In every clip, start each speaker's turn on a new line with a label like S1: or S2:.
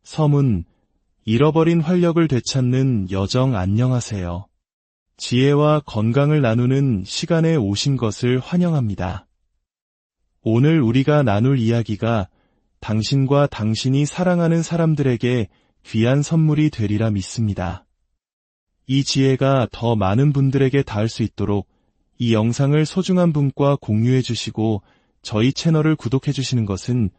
S1: 서문, 잃어버린 활력을 되찾는 여정 안녕하세요. 지혜와 건강을 나누는 시간에 오신 것을 환영합니다. 오늘 우리가 나눌 이야기가 당신과 당신이 사랑하는 사람들에게 귀한 선물이 되리라 믿습니다. 이 지혜가 더 많은 분들에게 닿을 수 있도록 이 영상을 소중한 분과 공유해 주시고 저희 채널을 구독해 주시는 것은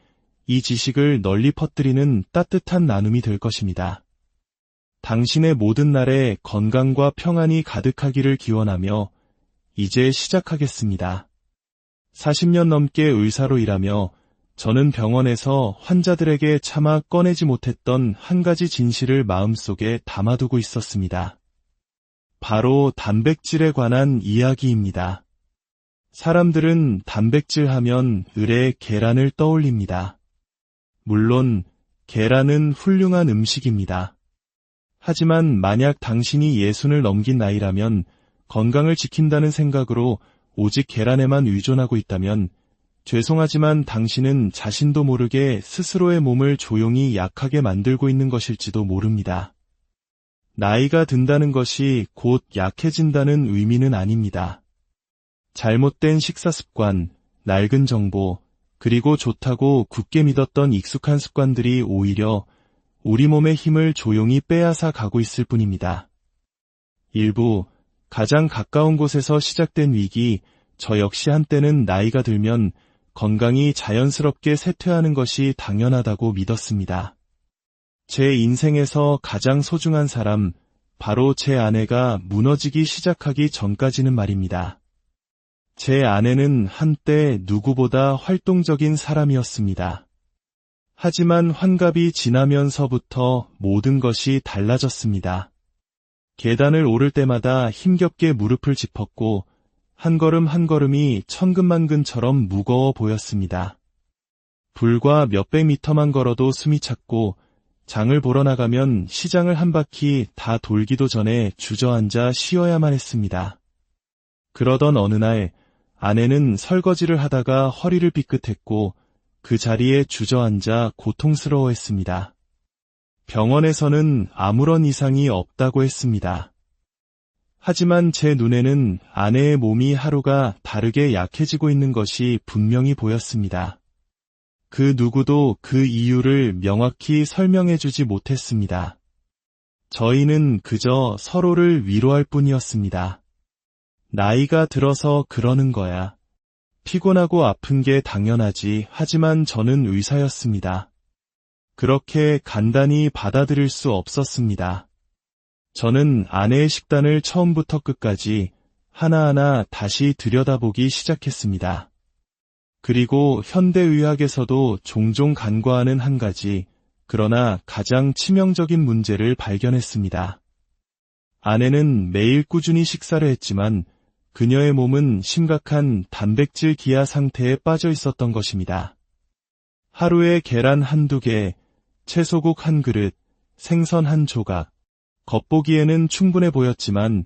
S1: 이 지식을 널리 퍼뜨리는 따뜻한 나눔이 될 것입니다. 당신의 모든 날에 건강과 평안이 가득하기를 기원하며 이제 시작하겠습니다. 40년 넘게 의사로 일하며 저는 병원에서 환자들에게 차마 꺼내지 못했던 한 가지 진실을 마음속에 담아두고 있었습니다. 바로 단백질에 관한 이야기입니다. 사람들은 단백질 하면 을의 계란을 떠올립니다. 물론 계란은 훌륭한 음식입니다. 하지만 만약 당신이 60을 넘긴 나이라면 건강을 지킨다는 생각으로 오직 계란에만 의존하고 있다면 죄송하지만 당신은 자신도 모르게 스스로의 몸을 조용히 약하게 만들고 있는 것일지도 모릅니다. 나이가 든다는 것이 곧 약해진다는 의미는 아닙니다. 잘못된 식사 습관, 낡은 정보, 그리고 좋다고 굳게 믿었던 익숙한 습관들이 오히려 우리 몸의 힘을 조용히 빼앗아 가고 있을 뿐입니다. 일부, 가장 가까운 곳에서 시작된 위기, 저 역시 한때는 나이가 들면 건강이 자연스럽게 쇠퇴하는 것이 당연하다고 믿었습니다. 제 인생에서 가장 소중한 사람, 바로 제 아내가 무너지기 시작하기 전까지는 말입니다. 제 아내는 한때 누구보다 활동적인 사람이었습니다. 하지만 환갑이 지나면서부터 모든 것이 달라졌습니다. 계단을 오를 때마다 힘겹게 무릎을 짚었고 한 걸음 한 걸음이 천근만근처럼 무거워 보였습니다. 불과 몇백 미터만 걸어도 숨이 찼고 장을 보러 나가면 시장을 한 바퀴 다 돌기도 전에 주저앉아 쉬어야만 했습니다. 그러던 어느 날 아내는 설거지를 하다가 허리를 삐끗했고 그 자리에 주저앉아 고통스러워했습니다. 병원에서는 아무런 이상이 없다고 했습니다. 하지만 제 눈에는 아내의 몸이 하루가 다르게 약해지고 있는 것이 분명히 보였습니다. 그 누구도 그 이유를 명확히 설명해주지 못했습니다. 저희는 그저 서로를 위로할 뿐이었습니다. 나이가 들어서 그러는 거야. 피곤하고 아픈 게 당연하지. 하지만 저는 의사였습니다. 그렇게 간단히 받아들일 수 없었습니다. 저는 아내의 식단을 처음부터 끝까지 하나하나 다시 들여다보기 시작했습니다. 그리고 현대의학에서도 종종 간과하는 한 가지, 그러나 가장 치명적인 문제를 발견했습니다. 아내는 매일 꾸준히 식사를 했지만 그녀의 몸은 심각한 단백질 기아 상태에 빠져 있었던 것입니다. 하루에 계란 한두 개, 채소국 한 그릇, 생선 한 조각, 겉보기에는 충분해 보였지만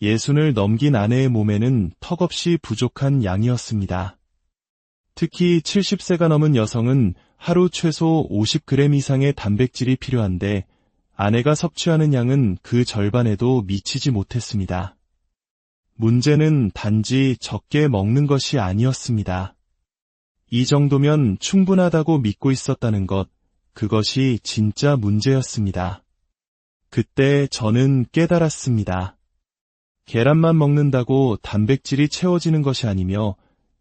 S1: 60을 넘긴 아내의 몸에는 턱없이 부족한 양이었습니다. 특히 70세가 넘은 여성은 하루 최소 50g 이상의 단백질이 필요한데 아내가 섭취하는 양은 그 절반에도 미치지 못했습니다. 문제는 단지 적게 먹는 것이 아니었습니다. 이 정도면 충분하다고 믿고 있었다는 것, 그것이 진짜 문제였습니다. 그때 저는 깨달았습니다. 계란만 먹는다고 단백질이 채워지는 것이 아니며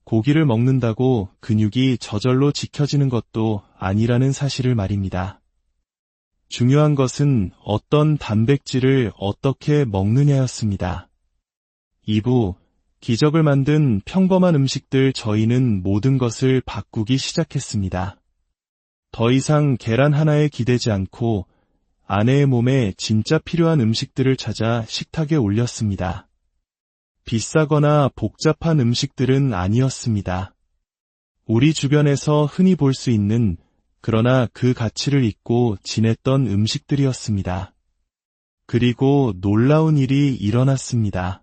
S1: 고기를 먹는다고 근육이 저절로 지켜지는 것도 아니라는 사실을 말입니다. 중요한 것은 어떤 단백질을 어떻게 먹느냐였습니다. 2부, 기적을 만든 평범한 음식들. 저희는 모든 것을 바꾸기 시작했습니다. 더 이상 계란 하나에 기대지 않고 아내의 몸에 진짜 필요한 음식들을 찾아 식탁에 올렸습니다. 비싸거나 복잡한 음식들은 아니었습니다. 우리 주변에서 흔히 볼 수 있는, 그러나 그 가치를 잊고 지냈던 음식들이었습니다. 그리고 놀라운 일이 일어났습니다.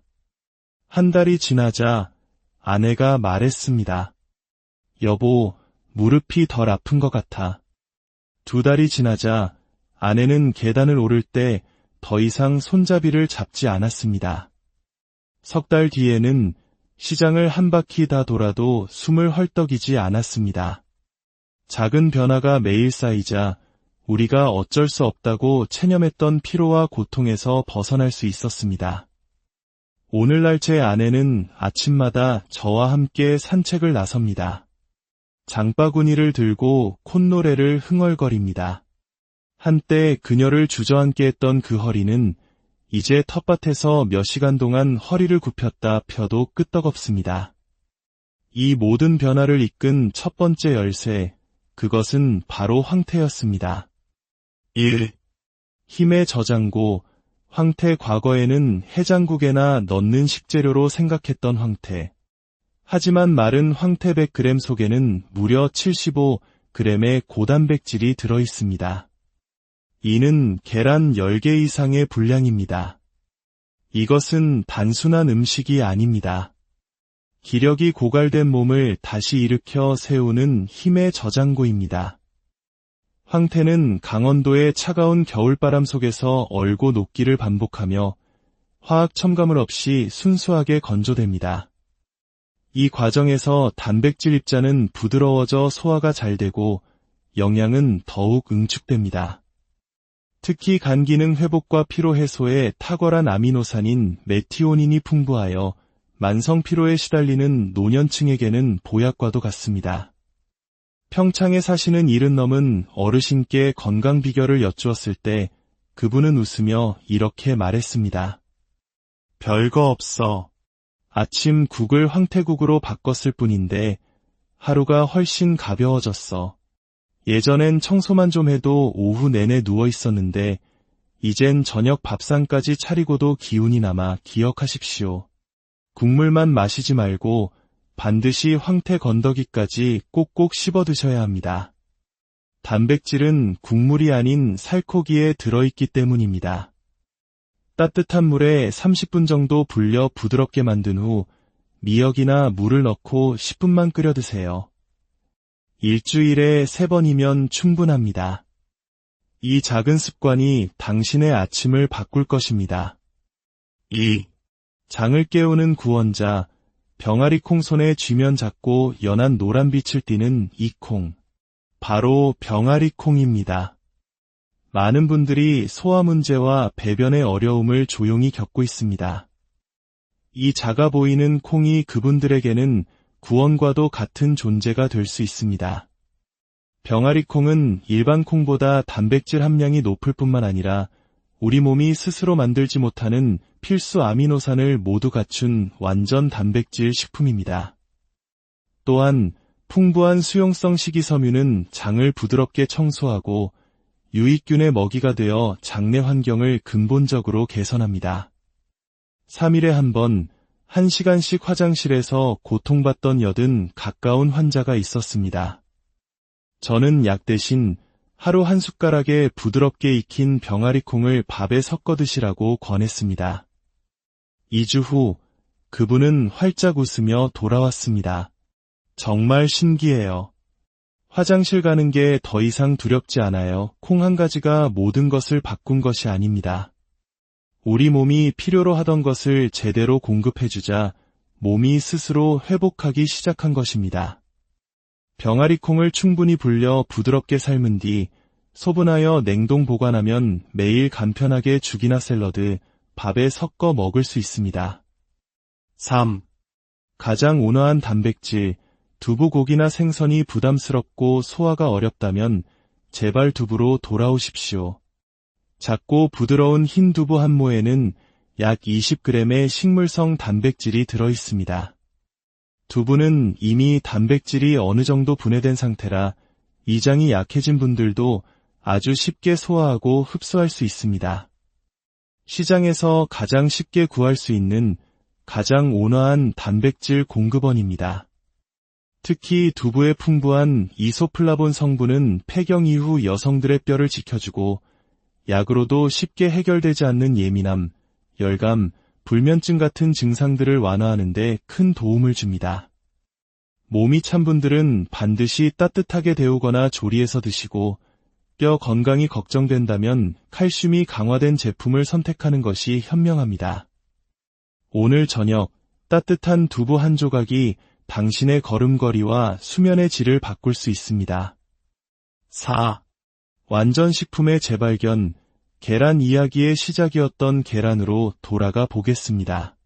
S1: 한 달이 지나자 아내가 말했습니다. 여보, 무릎이 덜 아픈 것 같아. 2달이 지나자 아내는 계단을 오를 때 더 이상 손잡이를 잡지 않았습니다. 석 달 뒤에는 시장을 한 바퀴 다 돌아도 숨을 헐떡이지 않았습니다. 작은 변화가 매일 쌓이자 우리가 어쩔 수 없다고 체념했던 피로와 고통에서 벗어날 수 있었습니다. 오늘날 제 아내는 아침마다 저와 함께 산책을 나섭니다. 장바구니를 들고 콧노래를 흥얼거립니다. 한때 그녀를 주저앉게 했던 그 허리는 이제 텃밭에서 몇 시간 동안 허리를 굽혔다 펴도 끄떡없습니다. 이 모든 변화를 이끈 첫 번째 열쇠, 그것은 바로 황태였습니다. 1. 힘의 저장고. 황태. 과거에는 해장국에나 넣는 식재료로 생각했던 황태. 하지만 마른 황태 100g 속에는 무려 75g의 고단백질이 들어있습니다. 이는 계란 10개 이상의 분량입니다. 이것은 단순한 음식이 아닙니다. 기력이 고갈된 몸을 다시 일으켜 세우는 힘의 저장고입니다. 황태는 강원도의 차가운 겨울바람 속에서 얼고 녹기를 반복하며 화학 첨가물 없이 순수하게 건조됩니다. 이 과정에서 단백질 입자는 부드러워져 소화가 잘 되고 영양은 더욱 응축됩니다. 특히 간 기능 회복과 피로 해소에 탁월한 아미노산인 메티오닌이 풍부하여 만성 피로에 시달리는 노년층에게는 보약과도 같습니다. 평창에 사시는 70 넘은 어르신께 건강 비결을 여쭈었을 때 그분은 웃으며 이렇게 말했습니다. 별거 없어. 아침 국을 황태국으로 바꿨을 뿐인데 하루가 훨씬 가벼워졌어. 예전엔 청소만 좀 해도 오후 내내 누워 있었는데 이젠 저녁 밥상까지 차리고도 기운이 남아. 기억하십시오. 국물만 마시지 말고 반드시 황태 건더기까지 꼭꼭 씹어 드셔야 합니다. 단백질은 국물이 아닌 살코기에 들어있기 때문입니다. 따뜻한 물에 30분 정도 불려 부드럽게 만든 후 미역이나 물을 넣고 10분만 끓여 드세요. 일주일에 3번이면 충분합니다. 이 작은 습관이 당신의 아침을 바꿀 것입니다. 2. 장을 깨우는 구원자. 병아리 콩. 손에 쥐면 작고 연한 노란빛을 띠는 이 콩. 바로 병아리 콩입니다. 많은 분들이 소화 문제와 배변의 어려움을 조용히 겪고 있습니다. 이 작아 보이는 콩이 그분들에게는 구원과도 같은 존재가 될 수 있습니다. 병아리 콩은 일반 콩보다 단백질 함량이 높을 뿐만 아니라 우리 몸이 스스로 만들지 못하는 필수 아미노산을 모두 갖춘 완전 단백질 식품입니다. 또한 풍부한 수용성 식이섬유는 장을 부드럽게 청소하고 유익균의 먹이가 되어 장내 환경을 근본적으로 개선합니다. 3일에 한 번 1시간씩 화장실에서 고통받던 여든 가까운 환자가 있었습니다. 저는 약 대신 하루 한 숟가락에 부드럽게 익힌 병아리 콩을 밥에 섞어 드시라고 권했습니다. 2주 후 그분은 활짝 웃으며 돌아왔습니다. 정말 신기해요. 화장실 가는 게 더 이상 두렵지 않아요. 콩 한 가지가 모든 것을 바꾼 것이 아닙니다. 우리 몸이 필요로 하던 것을 제대로 공급해주자 몸이 스스로 회복하기 시작한 것입니다. 병아리 콩을 충분히 불려 부드럽게 삶은 뒤 소분하여 냉동 보관하면 매일 간편하게 죽이나 샐러드, 밥에 섞어 먹을 수 있습니다. 3. 가장 온화한 단백질. 두부, 고기나 생선이 부담스럽고 소화가 어렵다면 제발 두부로 돌아오십시오. 작고 부드러운 흰 두부 한 모에는 약 20g의 식물성 단백질이 들어있습니다. 두부는 이미 단백질이 어느 정도 분해된 상태라 이장이 약해진 분들도 아주 쉽게 소화하고 흡수할 수 있습니다. 시장에서 가장 쉽게 구할 수 있는 가장 온화한 단백질 공급원입니다. 특히 두부의 풍부한 이소플라본 성분은 폐경 이후 여성들의 뼈를 지켜주고 약으로도 쉽게 해결되지 않는 예민함, 열감, 불면증 같은 증상들을 완화하는 데 큰 도움을 줍니다. 몸이 찬 분들은 반드시 따뜻하게 데우거나 조리해서 드시고 뼈 건강이 걱정된다면 칼슘이 강화된 제품을 선택하는 것이 현명합니다. 오늘 저녁 따뜻한 두부 한 조각이 당신의 걸음걸이와 수면의 질을 바꿀 수 있습니다. 4. 완전 식품의 재발견, 계란 이야기의 시작이었던 계란으로 돌아가 보겠습니다.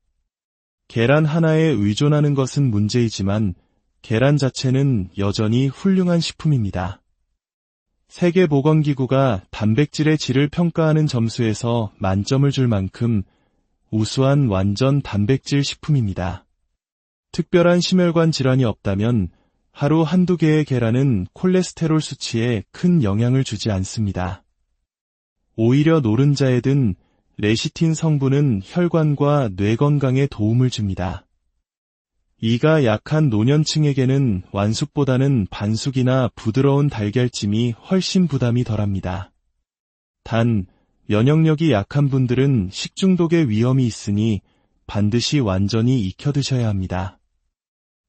S1: 계란 하나에 의존하는 것은 문제이지만 계란 자체는 여전히 훌륭한 식품입니다. 세계보건기구가 단백질의 질을 평가하는 점수에서 만점을 줄 만큼 우수한 완전 단백질 식품입니다. 특별한 심혈관 질환이 없다면 하루 한두 개의 계란은 콜레스테롤 수치에 큰 영향을 주지 않습니다. 오히려 노른자에 든 레시틴 성분은 혈관과 뇌 건강에 도움을 줍니다. 이가 약한 노년층에게는 완숙보다는 반숙이나 부드러운 달걀찜이 훨씬 부담이 덜합니다. 단, 면역력이 약한 분들은 식중독의 위험이 있으니 반드시 완전히 익혀 드셔야 합니다.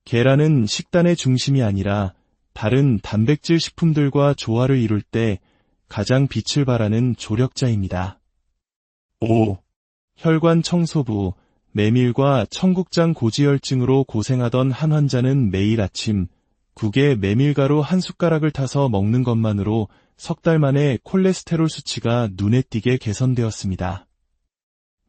S1: 계란은 식단의 중심이 아니라 다른 단백질 식품들과 조화를 이룰 때 가장 빛을 발하는 조력자입니다. 5. 혈관 청소부, 메밀과 청국장 고지혈증으로 고생하던 한 환자는 매일 아침 국에 메밀가루 한 숟가락을 타서 먹는 것만으로 석 달 만에 콜레스테롤 수치가 눈에 띄게 개선되었습니다.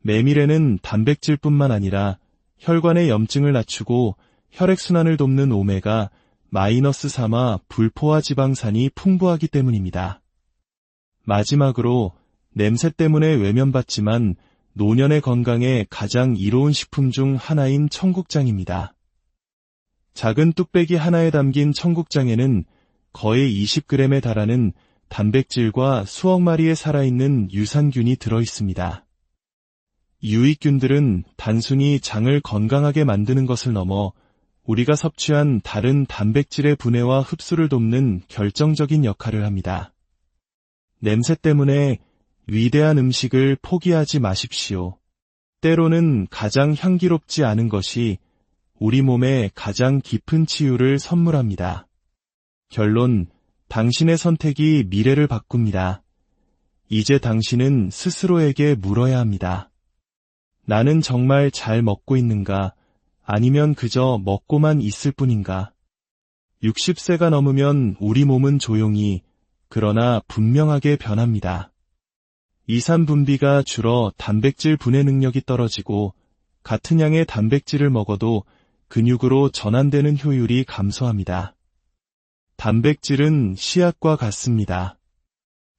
S1: 메밀에는 단백질뿐만 아니라 혈관의 염증을 낮추고 혈액순환을 돕는 오메가-3와 불포화 지방산이 풍부하기 때문입니다. 마지막으로 냄새 때문에 외면받지만 노년의 건강에 가장 이로운 식품 중 하나인 청국장입니다. 작은 뚝배기 하나에 담긴 청국장에는 거의 20g에 달하는 단백질과 수억 마리의 살아있는 유산균이 들어있습니다. 유익균들은 단순히 장을 건강하게 만드는 것을 넘어 우리가 섭취한 다른 단백질의 분해와 흡수를 돕는 결정적인 역할을 합니다. 냄새 때문에 위대한 음식을 포기하지 마십시오. 때로는 가장 향기롭지 않은 것이 우리 몸에 가장 깊은 치유를 선물합니다. 결론, 당신의 선택이 미래를 바꿉니다. 이제 당신은 스스로에게 물어야 합니다. 나는 정말 잘 먹고 있는가? 아니면 그저 먹고만 있을 뿐인가? 60세가 넘으면 우리 몸은 조용히, 그러나 분명하게 변합니다. 이산 분비가 줄어 단백질 분해 능력이 떨어지고 같은 양의 단백질을 먹어도 근육으로 전환되는 효율이 감소합니다. 단백질은 씨앗과 같습니다.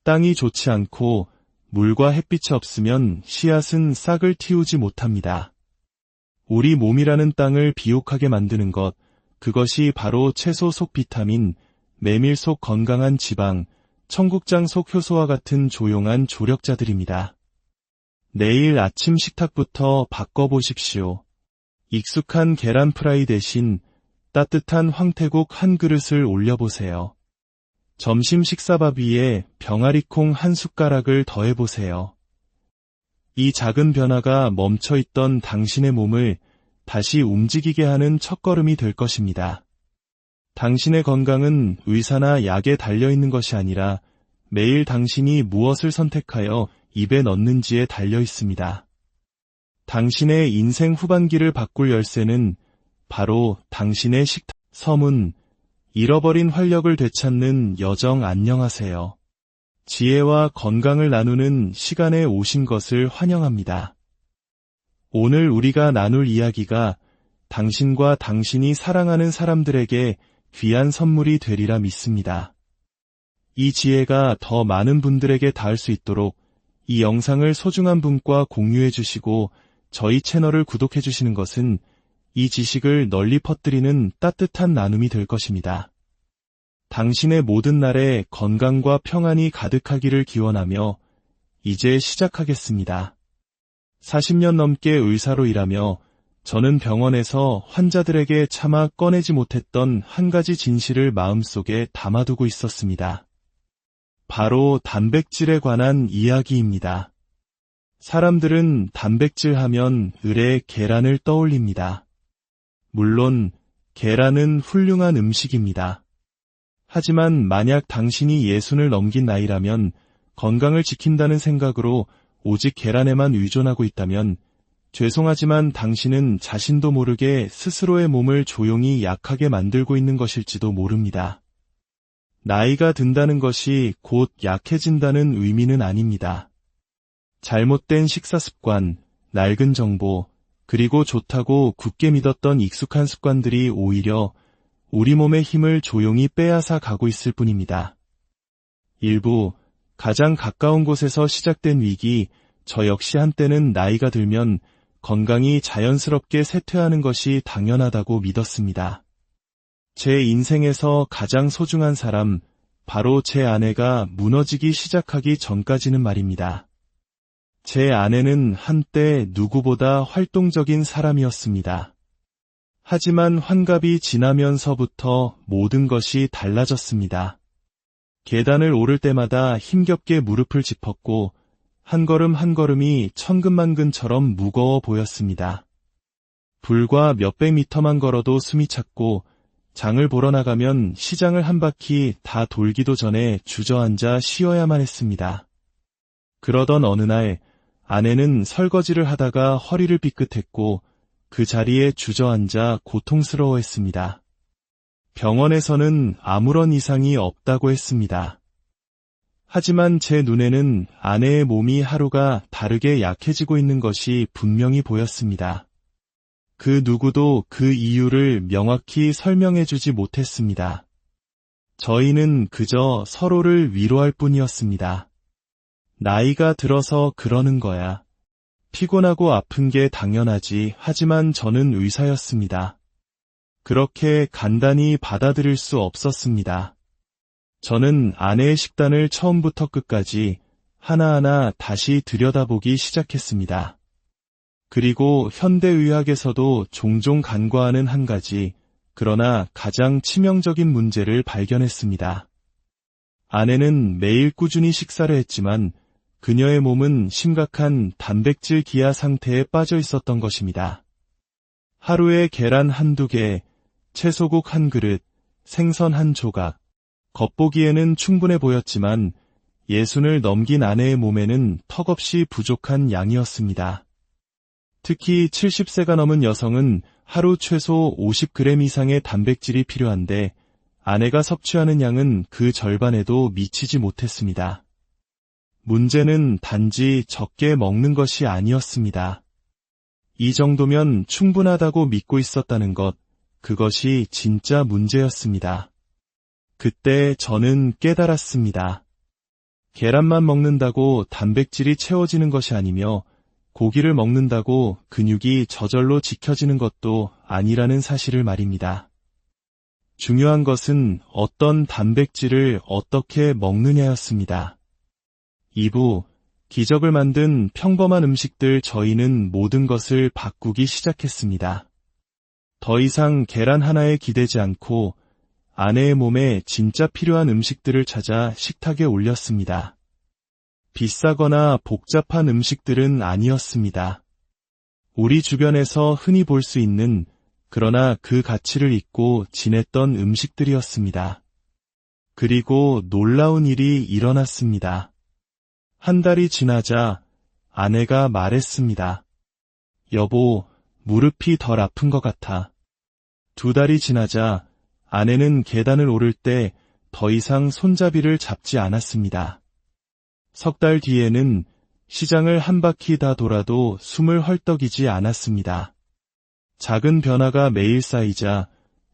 S1: 땅이 좋지 않고 물과 햇빛이 없으면 씨앗은 싹을 틔우지 못합니다. 우리 몸이라는 땅을 비옥하게 만드는 것, 그것이 바로 채소 속 비타민, 메밀 속 건강한 지방, 청국장 속 효소와 같은 조용한 조력자들입니다. 내일 아침 식탁부터 바꿔보십시오. 익숙한 계란 프라이 대신 따뜻한 황태국 한 그릇을 올려보세요. 점심 식사밥 위에 병아리콩 한 숟가락을 더해보세요. 이 작은 변화가 멈춰있던 당신의 몸을 다시 움직이게 하는 첫걸음이 될 것입니다. 당신의 건강은 의사나 약에 달려있는 것이 아니라 매일 당신이 무엇을 선택하여 입에 넣는지에 달려있습니다. 당신의 인생 후반기를 바꿀 열쇠는 바로 당신의 식탁. 서문, 잃어버린 활력을 되찾는 여정 안녕하세요. 지혜와 건강을 나누는 시간에 오신 것을 환영합니다. 오늘 우리가 나눌 이야기가 당신과 당신이 사랑하는 사람들에게 귀한 선물이 되리라 믿습니다. 이 지혜가 더 많은 분들에게 닿을 수 있도록 이 영상을 소중한 분과 공유해 주시고 저희 채널을 구독해 주시는 것은 이 지식을 널리 퍼뜨리는 따뜻한 나눔이 될 것입니다. 당신의 모든 날에 건강과 평안이 가득하기를 기원하며 이제 시작하겠습니다. 40년 넘게 의사로 일하며 저는 병원에서 환자들에게 차마 꺼내지 못했던 한 가지 진실을 마음속에 담아두고 있었습니다. 바로 단백질에 관한 이야기입니다. 사람들은 단백질 하면 을의 계란을 떠올립니다. 물론 계란은 훌륭한 음식입니다. 하지만 만약 당신이 60을 넘긴 나이라면 건강을 지킨다는 생각으로 오직 계란에만 의존하고 있다면 죄송하지만 당신은 자신도 모르게 스스로의 몸을 조용히 약하게 만들고 있는 것일지도 모릅니다. 나이가 든다는 것이 곧 약해진다는 의미는 아닙니다. 잘못된 식사 습관, 낡은 정보, 그리고 좋다고 굳게 믿었던 익숙한 습관들이 오히려 우리 몸의 힘을 조용히 빼앗아 가고 있을 뿐입니다. 일부, 가장 가까운 곳에서 시작된 위기, 저 역시 한때는 나이가 들면 건강이 자연스럽게 쇠퇴하는 것이 당연하다고 믿었습니다. 제 인생에서 가장 소중한 사람, 바로 제 아내가 무너지기 시작하기 전까지는 말입니다. 제 아내는 한때 누구보다 활동적인 사람이었습니다. 하지만 환갑이 지나면서부터 모든 것이 달라졌습니다. 계단을 오를 때마다 힘겹게 무릎을 짚었고 한 걸음 한 걸음이 천근만근처럼 무거워 보였습니다. 불과 몇백 미터만 걸어도 숨이 찼고 장을 보러 나가면 시장을 한 바퀴 다 돌기도 전에 주저앉아 쉬어야만 했습니다. 그러던 어느 날 아내는 설거지를 하다가 허리를 삐끗했고 그 자리에 주저앉아 고통스러워했습니다. 병원에서는 아무런 이상이 없다고 했습니다. 하지만 제 눈에는 아내의 몸이 하루가 다르게 약해지고 있는 것이 분명히 보였습니다. 그 누구도 그 이유를 명확히 설명해주지 못했습니다. 저희는 그저 서로를 위로할 뿐이었습니다. 나이가 들어서 그러는 거야. 피곤하고 아픈 게 당연하지. 하지만 저는 의사였습니다. 그렇게 간단히 받아들일 수 없었습니다. 저는 아내의 식단을 처음부터 끝까지 하나하나 다시 들여다보기 시작했습니다. 그리고 현대의학에서도 종종 간과하는 한 가지, 그러나 가장 치명적인 문제를 발견했습니다. 아내는 매일 꾸준히 식사를 했지만 그녀의 몸은 심각한 단백질 기아 상태에 빠져 있었던 것입니다. 하루에 계란 한두 개, 채소국 한 그릇, 생선 한 조각, 겉보기에는 충분해 보였지만 60을 넘긴 아내의 몸에는 턱없이 부족한 양이었습니다. 특히 70세가 넘은 여성은 하루 최소 50g 이상의 단백질이 필요한데 아내가 섭취하는 양은 그 절반에도 미치지 못했습니다. 문제는 단지 적게 먹는 것이 아니었습니다. 이 정도면 충분하다고 믿고 있었다는 것, 그것이 진짜 문제였습니다. 그때 저는 깨달았습니다. 계란만 먹는다고 단백질이 채워지는 것이 아니며 고기를 먹는다고 근육이 저절로 지켜지는 것도 아니라는 사실을 말입니다. 중요한 것은 어떤 단백질을 어떻게 먹느냐였습니다. 2부, 기적을 만든 평범한 음식들. 저희는 모든 것을 바꾸기 시작했습니다. 더 이상 계란 하나에 기대지 않고 아내의 몸에 진짜 필요한 음식들을 찾아 식탁에 올렸습니다. 비싸거나 복잡한 음식들은 아니었습니다. 우리 주변에서 흔히 볼 수 있는, 그러나 그 가치를 잊고 지냈던 음식들이었습니다. 그리고 놀라운 일이 일어났습니다. 한 달이 지나자 아내가 말했습니다. 여보, 무릎이 덜 아픈 것 같아. 2달이 지나자 아내는 계단을 오를 때 더 이상 손잡이를 잡지 않았습니다. 3달 뒤에는 시장을 한 바퀴 다 돌아도 숨을 헐떡이지 않았습니다. 작은 변화가 매일 쌓이자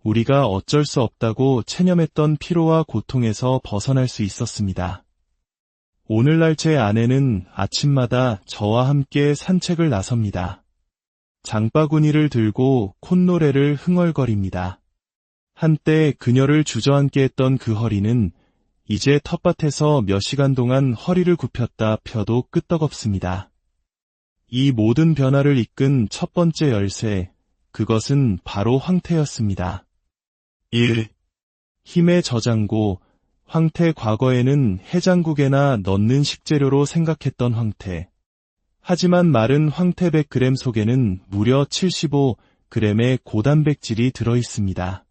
S1: 우리가 어쩔 수 없다고 체념했던 피로와 고통에서 벗어날 수 있었습니다. 오늘날 제 아내는 아침마다 저와 함께 산책을 나섭니다. 장바구니를 들고 콧노래를 흥얼거립니다. 한때 그녀를 주저앉게 했던 그 허리는 이제 텃밭에서 몇 시간 동안 허리를 굽혔다 펴도 끄떡없습니다. 이 모든 변화를 이끈 첫 번째 열쇠, 그것은 바로 황태였습니다. 1. 힘의 저장고. 황태. 과거에는 해장국에나 넣는 식재료로 생각했던 황태. 하지만 마른 황태 100g 속에는 무려 75g의 고단백질이 들어있습니다.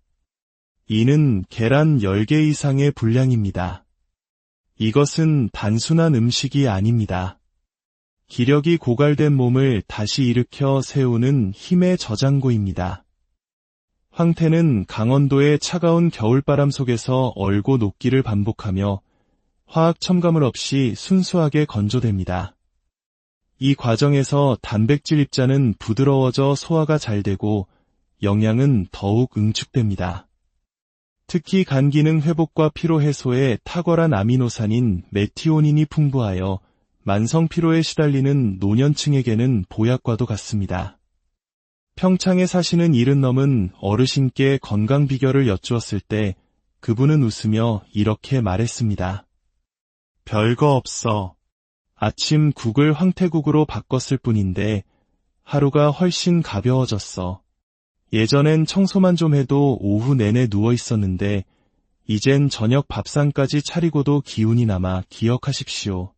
S1: 이는 계란 10개 이상의 분량입니다. 이것은 단순한 음식이 아닙니다. 기력이 고갈된 몸을 다시 일으켜 세우는 힘의 저장고입니다. 황태는 강원도의 차가운 겨울바람 속에서 얼고 녹기를 반복하며 화학 첨가물 없이 순수하게 건조됩니다. 이 과정에서 단백질 입자는 부드러워져 소화가 잘 되고 영양은 더욱 응축됩니다. 특히 간 기능 회복과 피로 해소에 탁월한 아미노산인 메티오닌이 풍부하여 만성 피로에 시달리는 노년층에게는 보약과도 같습니다. 평창에 사시는 70 넘은 어르신께 건강 비결을 여쭈었을 때 그분은 웃으며 이렇게 말했습니다. 별거 없어. 아침 국을 황태국으로 바꿨을 뿐인데 하루가 훨씬 가벼워졌어. 예전엔 청소만 좀 해도 오후 내내 누워 있었는데 이젠 저녁 밥상까지 차리고도 기운이 남아 기억하십시오.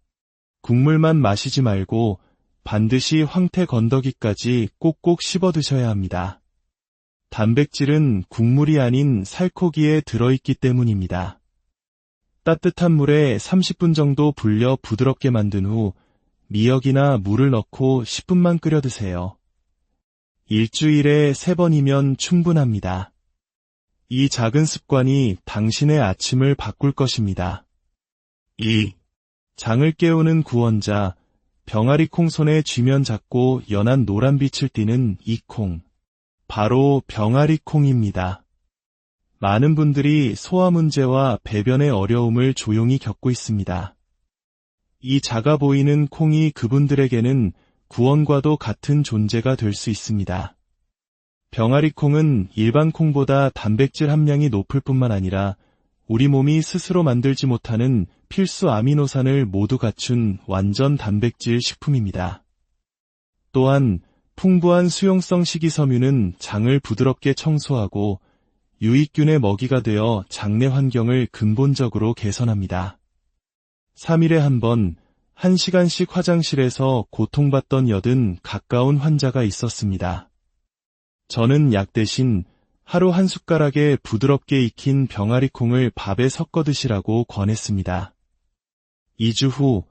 S1: 국물만 마시지 말고 반드시 황태 건더기까지 꼭꼭 씹어 드셔야 합니다. 단백질은 국물이 아닌 살코기에 들어있기 때문입니다. 따뜻한 물에 30분 정도 불려 부드럽게 만든 후 미역이나 물을 넣고 10분만 끓여 드세요. 일주일에 3번이면 충분합니다. 이 작은 습관이 당신의 아침을 바꿀 것입니다. 2. 장을 깨우는 구원자, 병아리콩 손에 쥐면 작고 연한 노란빛을 띠는 이 콩. 바로 병아리콩입니다. 많은 분들이 소화 문제와 배변의 어려움을 조용히 겪고 있습니다. 이 작아 보이는 콩이 그분들에게는 구원과도 같은 존재가 될 수 있습니다. 병아리콩은 일반 콩보다 단백질 함량이 높을 뿐만 아니라 우리 몸이 스스로 만들지 못하는 필수 아미노산을 모두 갖춘 완전 단백질 식품입니다. 또한 풍부한 수용성 식이섬유는 장을 부드럽게 청소하고 유익균의 먹이가 되어 장내 환경을 근본적으로 개선합니다. 3일에 한 번, 1시간씩 화장실에서 고통받던 여든 가까운 환자가 있었습니다. 저는 약 대신 하루 한 숟가락에 부드럽게 익힌 병아리콩을 밥에 섞어 드시라고 권했습니다. 2주 후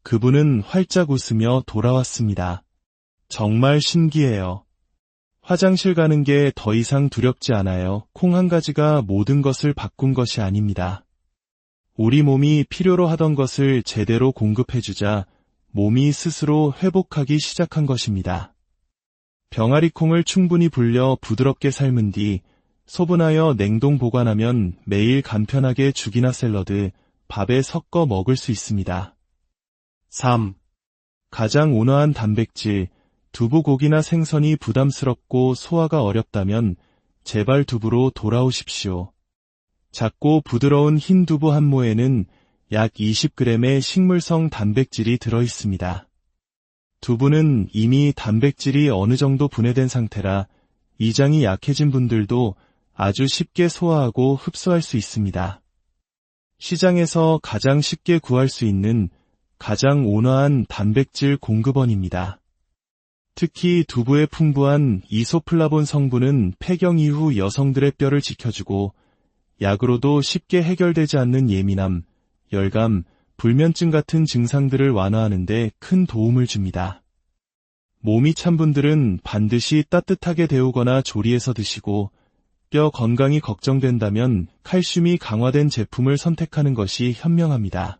S1: 그분은 활짝 웃으며 돌아왔습니다. 정말 신기해요. 화장실 가는 게 더 이상 두렵지 않아요. 콩 한 가지가 모든 것을 바꾼 것이 아닙니다. 우리 몸이 필요로 하던 것을 제대로 공급해주자 몸이 스스로 회복하기 시작한 것입니다. 병아리콩을 충분히 불려 부드럽게 삶은 뒤 소분하여 냉동 보관하면 매일 간편하게 죽이나 샐러드, 밥에 섞어 먹을 수 있습니다. 3. 가장 온화한 단백질, 두부 고기나 생선이 부담스럽고 소화가 어렵다면 제발 두부로 돌아오십시오. 작고 부드러운 흰 두부 한 모에는 약 20g의 식물성 단백질이 들어있습니다. 두부는 이미 단백질이 어느 정도 분해된 상태라 이장이 약해진 분들도 아주 쉽게 소화하고 흡수할 수 있습니다. 시장에서 가장 쉽게 구할 수 있는 가장 온화한 단백질 공급원입니다. 특히 두부의 풍부한 이소플라본 성분은 폐경 이후 여성들의 뼈를 지켜주고 약으로도 쉽게 해결되지 않는 예민함, 열감, 불면증 같은 증상들을 완화하는 데 큰 도움을 줍니다. 몸이 찬 분들은 반드시 따뜻하게 데우거나 조리해서 드시고 뼈 건강이 걱정된다면 칼슘이 강화된 제품을 선택하는 것이 현명합니다.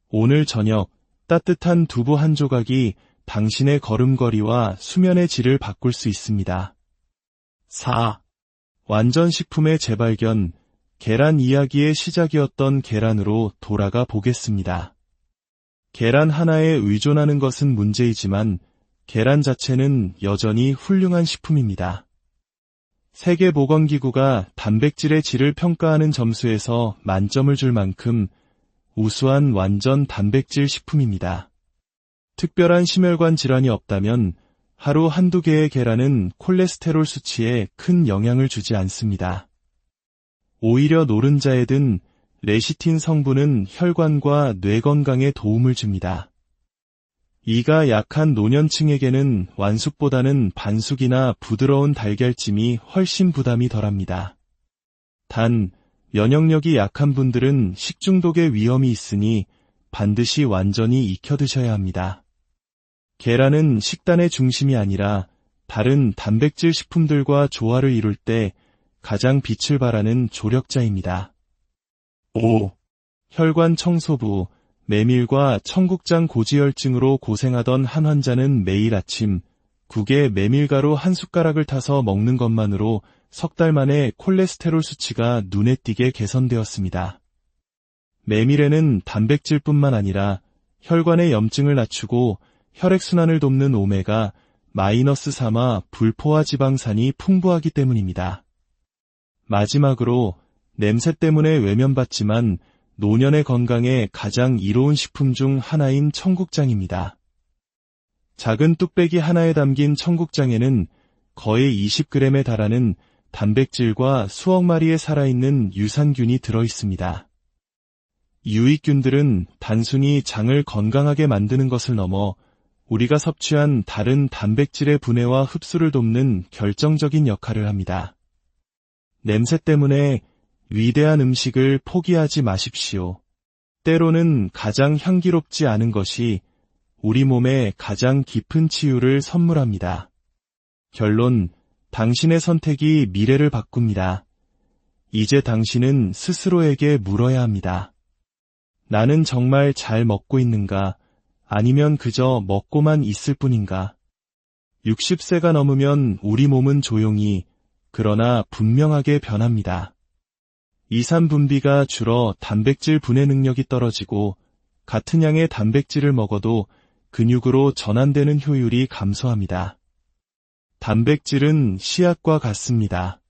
S1: 오늘 저녁 따뜻한 두부 한 조각이 당신의 걸음걸이와 수면의 질을 바꿀 수 있습니다. 4. 완전 식품의 재발견, 계란 이야기의 시작이었던 계란으로 돌아가 보겠습니다. 계란 하나에 의존하는 것은 문제이지만 계란 자체는 여전히 훌륭한 식품입니다. 세계보건기구가 단백질의 질을 평가하는 점수에서 만점을 줄 만큼 우수한 완전 단백질 식품입니다. 특별한 심혈관 질환이 없다면 하루 한두 개의 계란은 콜레스테롤 수치에 큰 영향을 주지 않습니다. 오히려 노른자에 든 레시틴 성분은 혈관과 뇌 건강에 도움을 줍니다. 이가 약한 노년층에게는 완숙보다는 반숙이나 부드러운 달걀찜이 훨씬 부담이 덜합니다. 단, 면역력이 약한 분들은 식중독의 위험이 있으니 반드시 완전히 익혀 드셔야 합니다. 계란은 식단의 중심이 아니라 다른 단백질 식품들과 조화를 이룰 때 가장 빛을 발하는 조력자입니다. 5. 혈관 청소부, 메밀과 청국장 고지혈증으로 고생하던 한 환자는 매일 아침 국에 메밀가루 한 숟가락을 타서 먹는 것만으로 석 달 만에 콜레스테롤 수치가 눈에 띄게 개선되었습니다. 메밀에는 단백질뿐만 아니라 혈관의 염증을 낮추고 혈액순환을 돕는 오메가-3와 불포화 지방산이 풍부하기 때문입니다. 마지막으로 냄새 때문에 외면받지만 노년의 건강에 가장 이로운 식품 중 하나인 청국장입니다. 작은 뚝배기 하나에 담긴 청국장에는 거의 20g에 달하는 단백질과 수억 마리의 살아있는 유산균이 들어있습니다. 유익균들은 단순히 장을 건강하게 만드는 것을 넘어 우리가 섭취한 다른 단백질의 분해와 흡수를 돕는 결정적인 역할을 합니다. 냄새 때문에 위대한 음식을 포기하지 마십시오. 때로는 가장 향기롭지 않은 것이 우리 몸에 가장 깊은 치유를 선물합니다. 결론, 당신의 선택이 미래를 바꿉니다. 이제 당신은 스스로에게 물어야 합니다. 나는 정말 잘 먹고 있는가? 아니면 그저 먹고만 있을 뿐인가? 60세가 넘으면 우리 몸은 조용히, 그러나 분명하게 변합니다. 이산 분비가 줄어 단백질 분해 능력이 떨어지고 같은 양의 단백질을 먹어도 근육으로 전환되는 효율이 감소합니다. 단백질은 씨앗과 같습니다.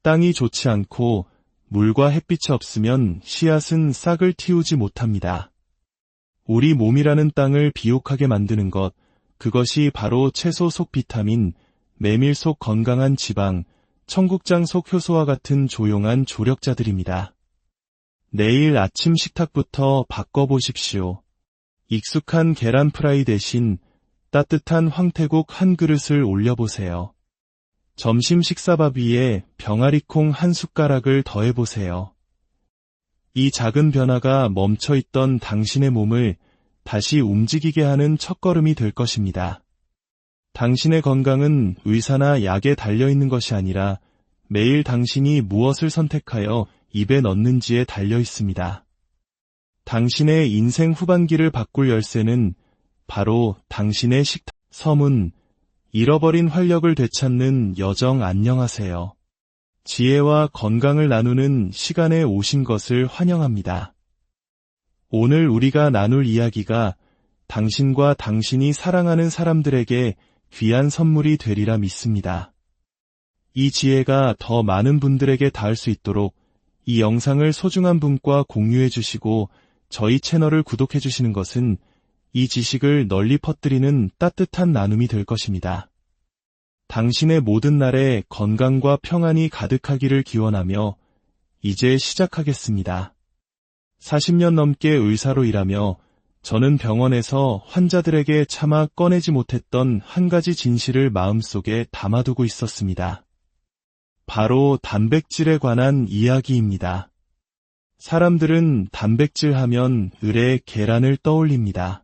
S1: 땅이 좋지 않고 물과 햇빛이 없으면 씨앗은 싹을 틔우지 못합니다. 우리 몸이라는 땅을 비옥하게 만드는 것, 그것이 바로 채소 속 비타민, 메밀 속 건강한 지방, 청국장 속 효소와 같은 조용한 조력자들입니다. 내일 아침 식탁부터 바꿔보십시오. 익숙한 계란 프라이 대신 따뜻한 황태국 한 그릇을 올려보세요. 점심 식사밥 위에 병아리콩 한 숟가락을 더해보세요. 이 작은 변화가 멈춰있던 당신의 몸을 다시 움직이게 하는 첫걸음이 될 것입니다. 당신의 건강은 의사나 약에 달려있는 것이 아니라 매일 당신이 무엇을 선택하여 입에 넣는지에 달려있습니다. 당신의 인생 후반기를 바꿀 열쇠는 바로 당신의 식탁. 서문, 잃어버린 활력을 되찾는 여정. 안녕하세요. 지혜와 건강을 나누는 시간에 오신 것을 환영합니다. 오늘 우리가 나눌 이야기가 당신과 당신이 사랑하는 사람들에게 귀한 선물이 되리라 믿습니다. 이 지혜가 더 많은 분들에게 닿을 수 있도록 이 영상을 소중한 분과 공유해 주시고 저희 채널을 구독해 주시는 것은 이 지식을 널리 퍼뜨리는 따뜻한 나눔이 될 것입니다. 당신의 모든 날에 건강과 평안이 가득하기를 기원하며 이제 시작하겠습니다. 40년 넘게 의사로 일하며 저는 병원에서 환자들에게 차마 꺼내지 못했던 한 가지 진실을 마음속에 담아두고 있었습니다. 바로 단백질에 관한 이야기입니다. 사람들은 단백질 하면 을의 계란을 떠올립니다.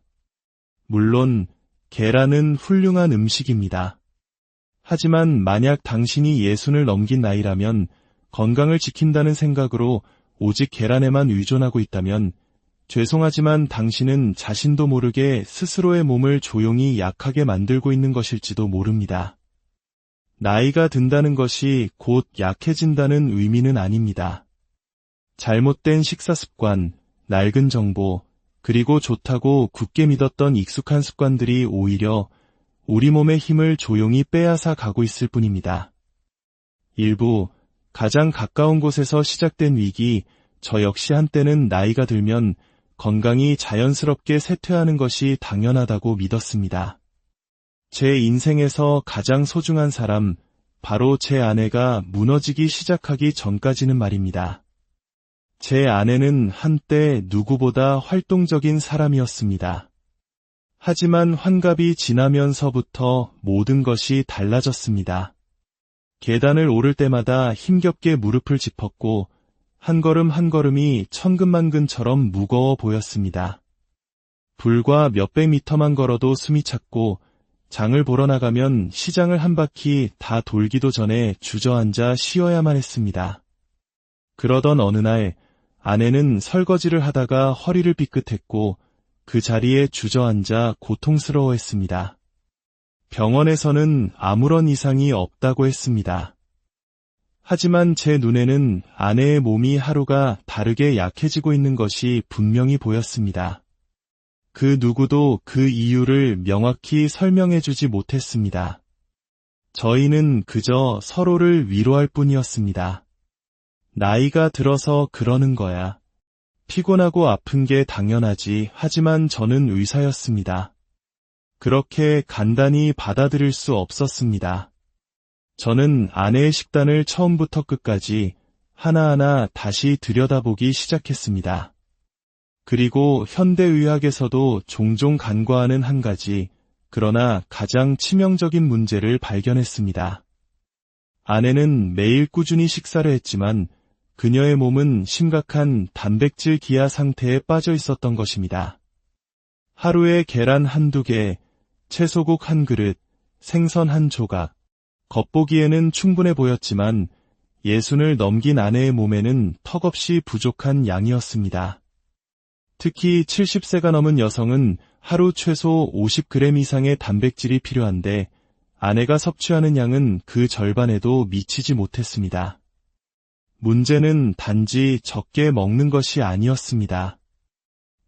S1: 물론 계란은 훌륭한 음식입니다. 하지만 만약 당신이 60을 넘긴 나이라면 건강을 지킨다는 생각으로 오직 계란에만 의존하고 있다면 죄송하지만 당신은 자신도 모르게 스스로의 몸을 조용히 약하게 만들고 있는 것일지도 모릅니다. 나이가 든다는 것이 곧 약해진다는 의미는 아닙니다. 잘못된 식사 습관, 낡은 정보, 그리고 좋다고 굳게 믿었던 익숙한 습관들이 오히려 우리 몸의 힘을 조용히 빼앗아 가고 있을 뿐입니다. 일부 가장 가까운 곳에서 시작된 위기, 저 역시 한때는 나이가 들면 건강이 자연스럽게 쇠퇴하는 것이 당연하다고 믿었습니다. 제 인생에서 가장 소중한 사람, 바로 제 아내가 무너지기 시작하기 전까지는 말입니다. 제 아내는 한때 누구보다 활동적인 사람이었습니다. 하지만 환갑이 지나면서부터 모든 것이 달라졌습니다. 계단을 오를 때마다 힘겹게 무릎을 짚었고 한 걸음 한 걸음이 천근만근처럼 무거워 보였습니다. 불과 몇백 미터만 걸어도 숨이 찼고 장을 보러 나가면 시장을 한 바퀴 다 돌기도 전에 주저앉아 쉬어야만 했습니다. 그러던 어느 날 아내는 설거지를 하다가 허리를 삐끗했고 그 자리에 주저앉아 고통스러워했습니다. 병원에서는 아무런 이상이 없다고 했습니다. 하지만 제 눈에는 아내의 몸이 하루가 다르게 약해지고 있는 것이 분명히 보였습니다. 그 누구도 그 이유를 명확히 설명해주지 못했습니다. 저희는 그저 서로를 위로할 뿐이었습니다. 나이가 들어서 그러는 거야. 피곤하고 아픈 게 당연하지. 하지만 저는 의사였습니다. 그렇게 간단히 받아들일 수 없었습니다. 저는 아내의 식단을 처음부터 끝까지 하나하나 다시 들여다보기 시작했습니다. 그리고 현대의학에서도 종종 간과하는 한 가지, 그러나 가장 치명적인 문제를 발견했습니다. 아내는 매일 꾸준히 식사를 했지만 그녀의 몸은 심각한 단백질 기아 상태에 빠져 있었던 것입니다. 하루에 계란 한두 개, 채소국 한 그릇, 생선 한 조각, 겉보기에는 충분해 보였지만 60을 넘긴 아내의 몸에는 턱없이 부족한 양이었습니다. 특히 70세가 넘은 여성은 하루 최소 50g 이상의 단백질이 필요한데 아내가 섭취하는 양은 그 절반에도 미치지 못했습니다. 문제는 단지 적게 먹는 것이 아니었습니다.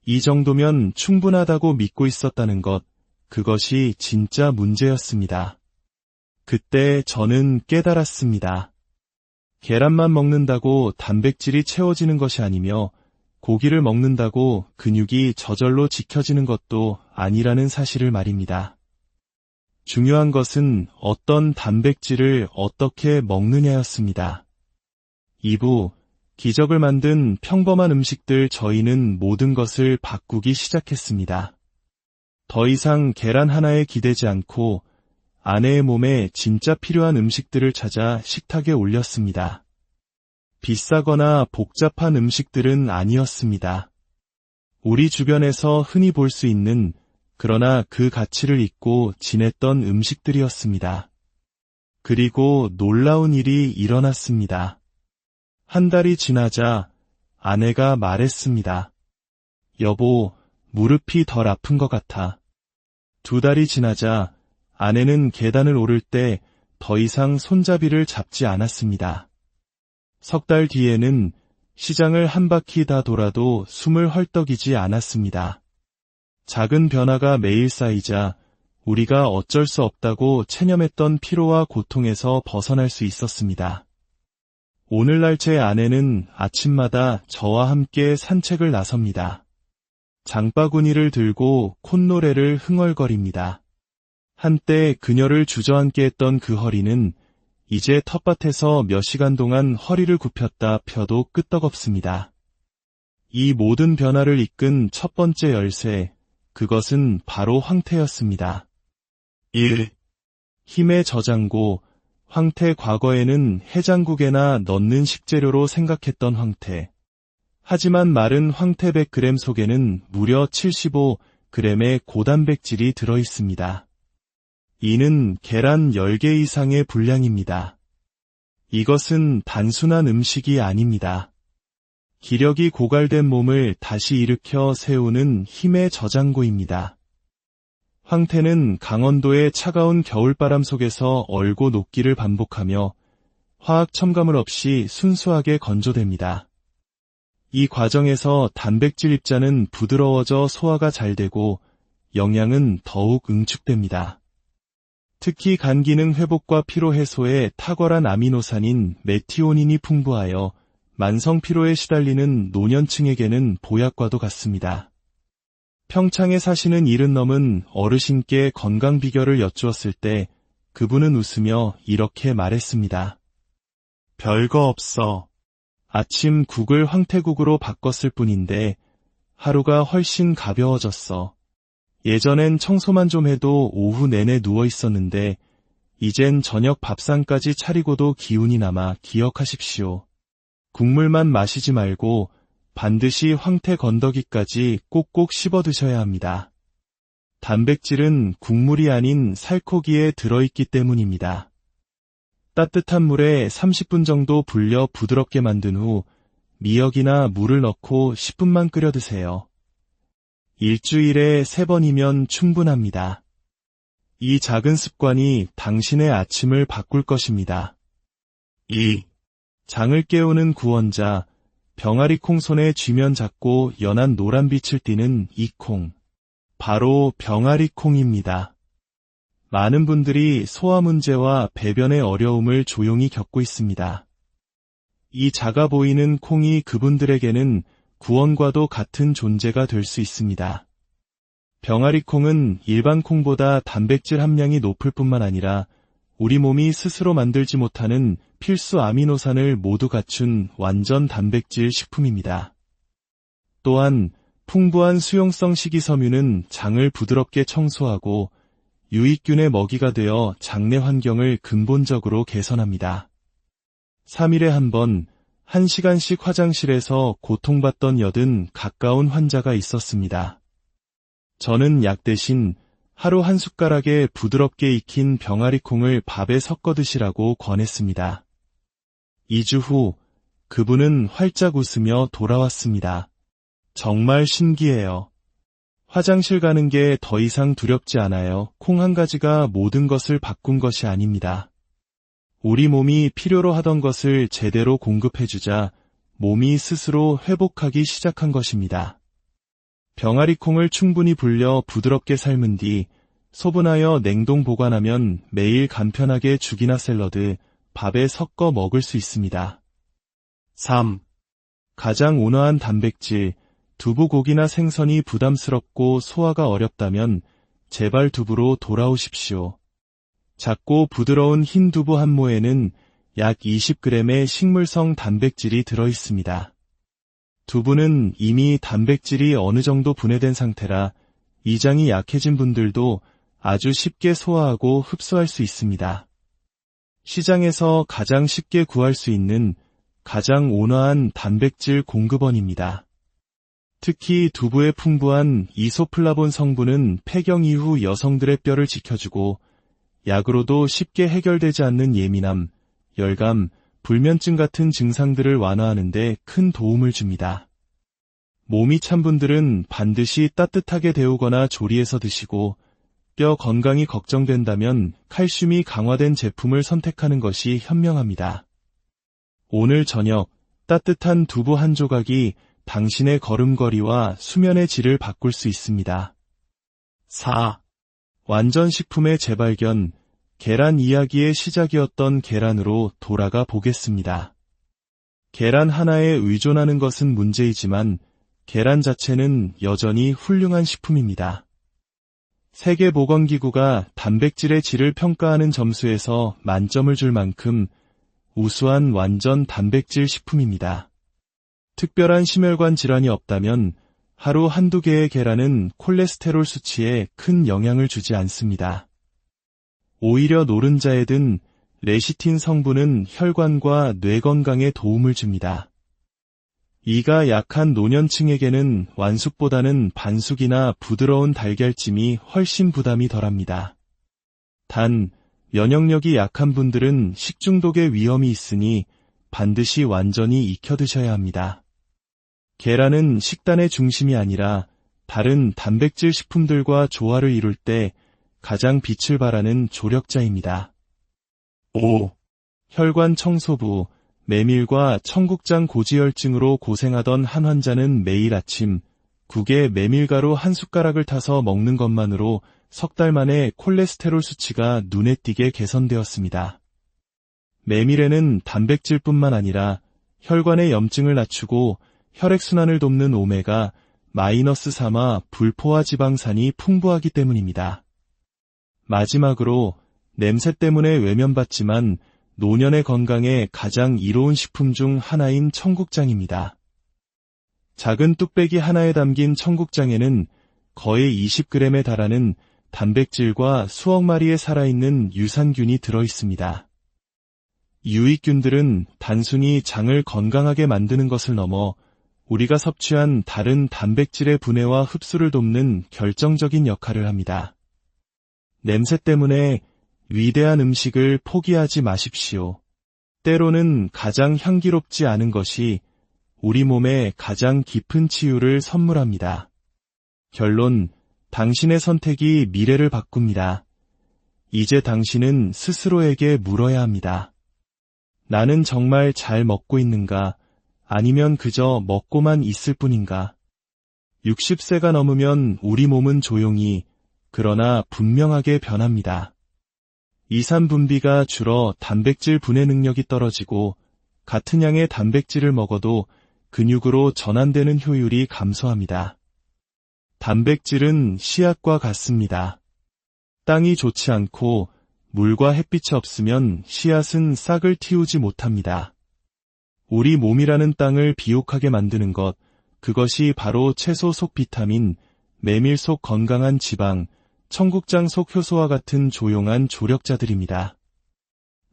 S1: 이 정도면 충분하다고 믿고 있었다는 것, 그것이 진짜 문제였습니다. 그때 저는 깨달았습니다. 계란만 먹는다고 단백질이 채워지는 것이 아니며 고기를 먹는다고 근육이 저절로 지켜지는 것도 아니라는 사실을 말입니다. 중요한 것은 어떤 단백질을 어떻게 먹느냐였습니다. 2부, 기적을 만든 평범한 음식들. 저희는 모든 것을 바꾸기 시작했습니다. 더 이상 계란 하나에 기대지 않고 아내의 몸에 진짜 필요한 음식들을 찾아 식탁에 올렸습니다. 비싸거나 복잡한 음식들은 아니었습니다. 우리 주변에서 흔히 볼 수 있는, 그러나 그 가치를 잊고 지냈던 음식들이었습니다. 그리고 놀라운 일이 일어났습니다. 한 달이 지나자 아내가 말했습니다. 여보, 무릎이 덜 아픈 것 같아. 2달이 지나자 아내는 계단을 오를 때 더 이상 손잡이를 잡지 않았습니다. 3달 뒤에는 시장을 한 바퀴 다 돌아도 숨을 헐떡이지 않았습니다. 작은 변화가 매일 쌓이자 우리가 어쩔 수 없다고 체념했던 피로와 고통에서 벗어날 수 있었습니다. 오늘날 제 아내는 아침마다 저와 함께 산책을 나섭니다. 장바구니를 들고 콧노래를 흥얼거립니다. 한때 그녀를 주저앉게 했던 그 허리는 이제 텃밭에서 몇 시간 동안 허리를 굽혔다 펴도 끄떡없습니다. 이 모든 변화를 이끈 첫 번째 열쇠, 그것은 바로 황태였습니다. 1. 힘의 저장고. 황태. 과거에는 해장국에나 넣는 식재료로 생각했던 황태. 하지만 마른 황태 100g 속에는 무려 75g의 고단백질이 들어있습니다. 이는 계란 10개 이상의 분량입니다. 이것은 단순한 음식이 아닙니다. 기력이 고갈된 몸을 다시 일으켜 세우는 힘의 저장고입니다. 황태는 강원도의 차가운 겨울바람 속에서 얼고 녹기를 반복하며 화학 첨가물 없이 순수하게 건조됩니다. 이 과정에서 단백질 입자는 부드러워져 소화가 잘 되고 영양은 더욱 응축됩니다. 특히 간 기능 회복과 피로 해소에 탁월한 아미노산인 메티오닌이 풍부하여 만성 피로에 시달리는 노년층에게는 보약과도 같습니다. 평창에 사시는 70 넘은 어르신께 건강 비결을 여쭈었을 때 그분은 웃으며 이렇게 말했습니다. 별거 없어. 아침 국을 황태국으로 바꿨을 뿐인데 하루가 훨씬 가벼워졌어. 예전엔 청소만 좀 해도 오후 내내 누워 있었는데 이젠 저녁 밥상까지 차리고도 기운이 남아 기억하십시오. 국물만 마시지 말고 반드시 황태 건더기까지 꼭꼭 씹어 드셔야 합니다. 단백질은 국물이 아닌 살코기에 들어있기 때문입니다. 따뜻한 물에 30분 정도 불려 부드럽게 만든 후 미역이나 물을 넣고 10분만 끓여 드세요. 일주일에 3번이면 충분합니다. 이 작은 습관이 당신의 아침을 바꿀 것입니다. 2. 장을 깨우는 구원자, 병아리콩 손에 쥐면 작고 연한 노란빛을 띠는 이 콩. 바로 병아리콩입니다. 많은 분들이 소화 문제와 배변의 어려움을 조용히 겪고 있습니다. 이 작아 보이는 콩이 그분들에게는 구원과도 같은 존재가 될 수 있습니다. 병아리콩은 일반 콩보다 단백질 함량이 높을 뿐만 아니라 우리 몸이 스스로 만들지 못하는 필수 아미노산을 모두 갖춘 완전 단백질 식품입니다. 또한 풍부한 수용성 식이섬유는 장을 부드럽게 청소하고 유익균의 먹이가 되어 장내 환경을 근본적으로 개선합니다. 3일에 한 번, 1시간씩 화장실에서 고통받던 여든 가까운 환자가 있었습니다. 저는 약 대신 하루 한 숟가락에 부드럽게 익힌 병아리콩을 밥에 섞어 드시라고 권했습니다. 2주 후 그분은 활짝 웃으며 돌아왔습니다. 정말 신기해요. 화장실 가는 게 더 이상 두렵지 않아요. 콩 한 가지가 모든 것을 바꾼 것이 아닙니다. 우리 몸이 필요로 하던 것을 제대로 공급해주자 몸이 스스로 회복하기 시작한 것입니다. 병아리콩을 충분히 불려 부드럽게 삶은 뒤 소분하여 냉동 보관하면 매일 간편하게 죽이나 샐러드, 밥에 섞어 먹을 수 있습니다. 3. 가장 온화한 단백질, 두부 고기나 생선이 부담스럽고 소화가 어렵다면 제발 두부로 돌아오십시오. 작고 부드러운 흰 두부 한 모에는 약 20g의 식물성 단백질이 들어있습니다. 두부는 이미 단백질이 어느 정도 분해된 상태라 이장이 약해진 분들도 아주 쉽게 소화하고 흡수할 수 있습니다. 시장에서 가장 쉽게 구할 수 있는 가장 온화한 단백질 공급원입니다. 특히 두부의 풍부한 이소플라본 성분은 폐경 이후 여성들의 뼈를 지켜주고 약으로도 쉽게 해결되지 않는 예민함, 열감, 불면증 같은 증상들을 완화하는 데 큰 도움을 줍니다. 몸이 찬 분들은 반드시 따뜻하게 데우거나 조리해서 드시고 뼈 건강이 걱정된다면 칼슘이 강화된 제품을 선택하는 것이 현명합니다. 오늘 저녁 따뜻한 두부 한 조각이 당신의 걸음걸이와 수면의 질을 바꿀 수 있습니다. 4. 완전 식품의 재발견, 계란 이야기의 시작이었던 계란으로 돌아가 보겠습니다. 계란 하나에 의존하는 것은 문제이지만 계란 자체는 여전히 훌륭한 식품입니다. 세계보건기구가 단백질의 질을 평가하는 점수에서 만점을 줄 만큼 우수한 완전 단백질 식품입니다. 특별한 심혈관 질환이 없다면 하루 한두 개의 계란은 콜레스테롤 수치에 큰 영향을 주지 않습니다. 오히려 노른자에 든 레시틴 성분은 혈관과 뇌 건강에 도움을 줍니다. 이가 약한 노년층에게는 완숙보다는 반숙이나 부드러운 달걀찜이 훨씬 부담이 덜합니다. 단, 면역력이 약한 분들은 식중독의 위험이 있으니 반드시 완전히 익혀 드셔야 합니다. 계란은 식단의 중심이 아니라 다른 단백질 식품들과 조화를 이룰 때 가장 빛을 발하는 조력자입니다. 5. 혈관 청소부, 메밀과 청국장 고지혈증으로 고생하던 한 환자는 매일 아침 국에 메밀가루 한 숟가락을 타서 먹는 것만으로 석 달 만에 콜레스테롤 수치가 눈에 띄게 개선되었습니다. 메밀에는 단백질뿐만 아니라 혈관의 염증을 낮추고 혈액순환을 돕는 오메가-3와 불포화 지방산이 풍부하기 때문입니다. 마지막으로 냄새 때문에 외면받지만 노년의 건강에 가장 이로운 식품 중 하나인 청국장입니다. 작은 뚝배기 하나에 담긴 청국장에는 거의 20g에 달하는 단백질과 수억 마리의 살아있는 유산균이 들어있습니다. 유익균들은 단순히 장을 건강하게 만드는 것을 넘어 우리가 섭취한 다른 단백질의 분해와 흡수를 돕는 결정적인 역할을 합니다. 냄새 때문에 위대한 음식을 포기하지 마십시오. 때로는 가장 향기롭지 않은 것이 우리 몸에 가장 깊은 치유를 선물합니다. 결론, 당신의 선택이 미래를 바꿉니다. 이제 당신은 스스로에게 물어야 합니다. 나는 정말 잘 먹고 있는가? 아니면 그저 먹고만 있을 뿐인가? 60세가 넘으면 우리 몸은 조용히, 그러나 분명하게 변합니다. 이산 분비가 줄어 단백질 분해 능력이 떨어지고 같은 양의 단백질을 먹어도 근육으로 전환되는 효율이 감소합니다. 단백질은 씨앗과 같습니다. 땅이 좋지 않고 물과 햇빛이 없으면 씨앗은 싹을 틔우지 못합니다. 우리 몸이라는 땅을 비옥하게 만드는 것, 그것이 바로 채소 속 비타민, 메밀 속 건강한 지방, 청국장 속 효소와 같은 조용한 조력자들입니다.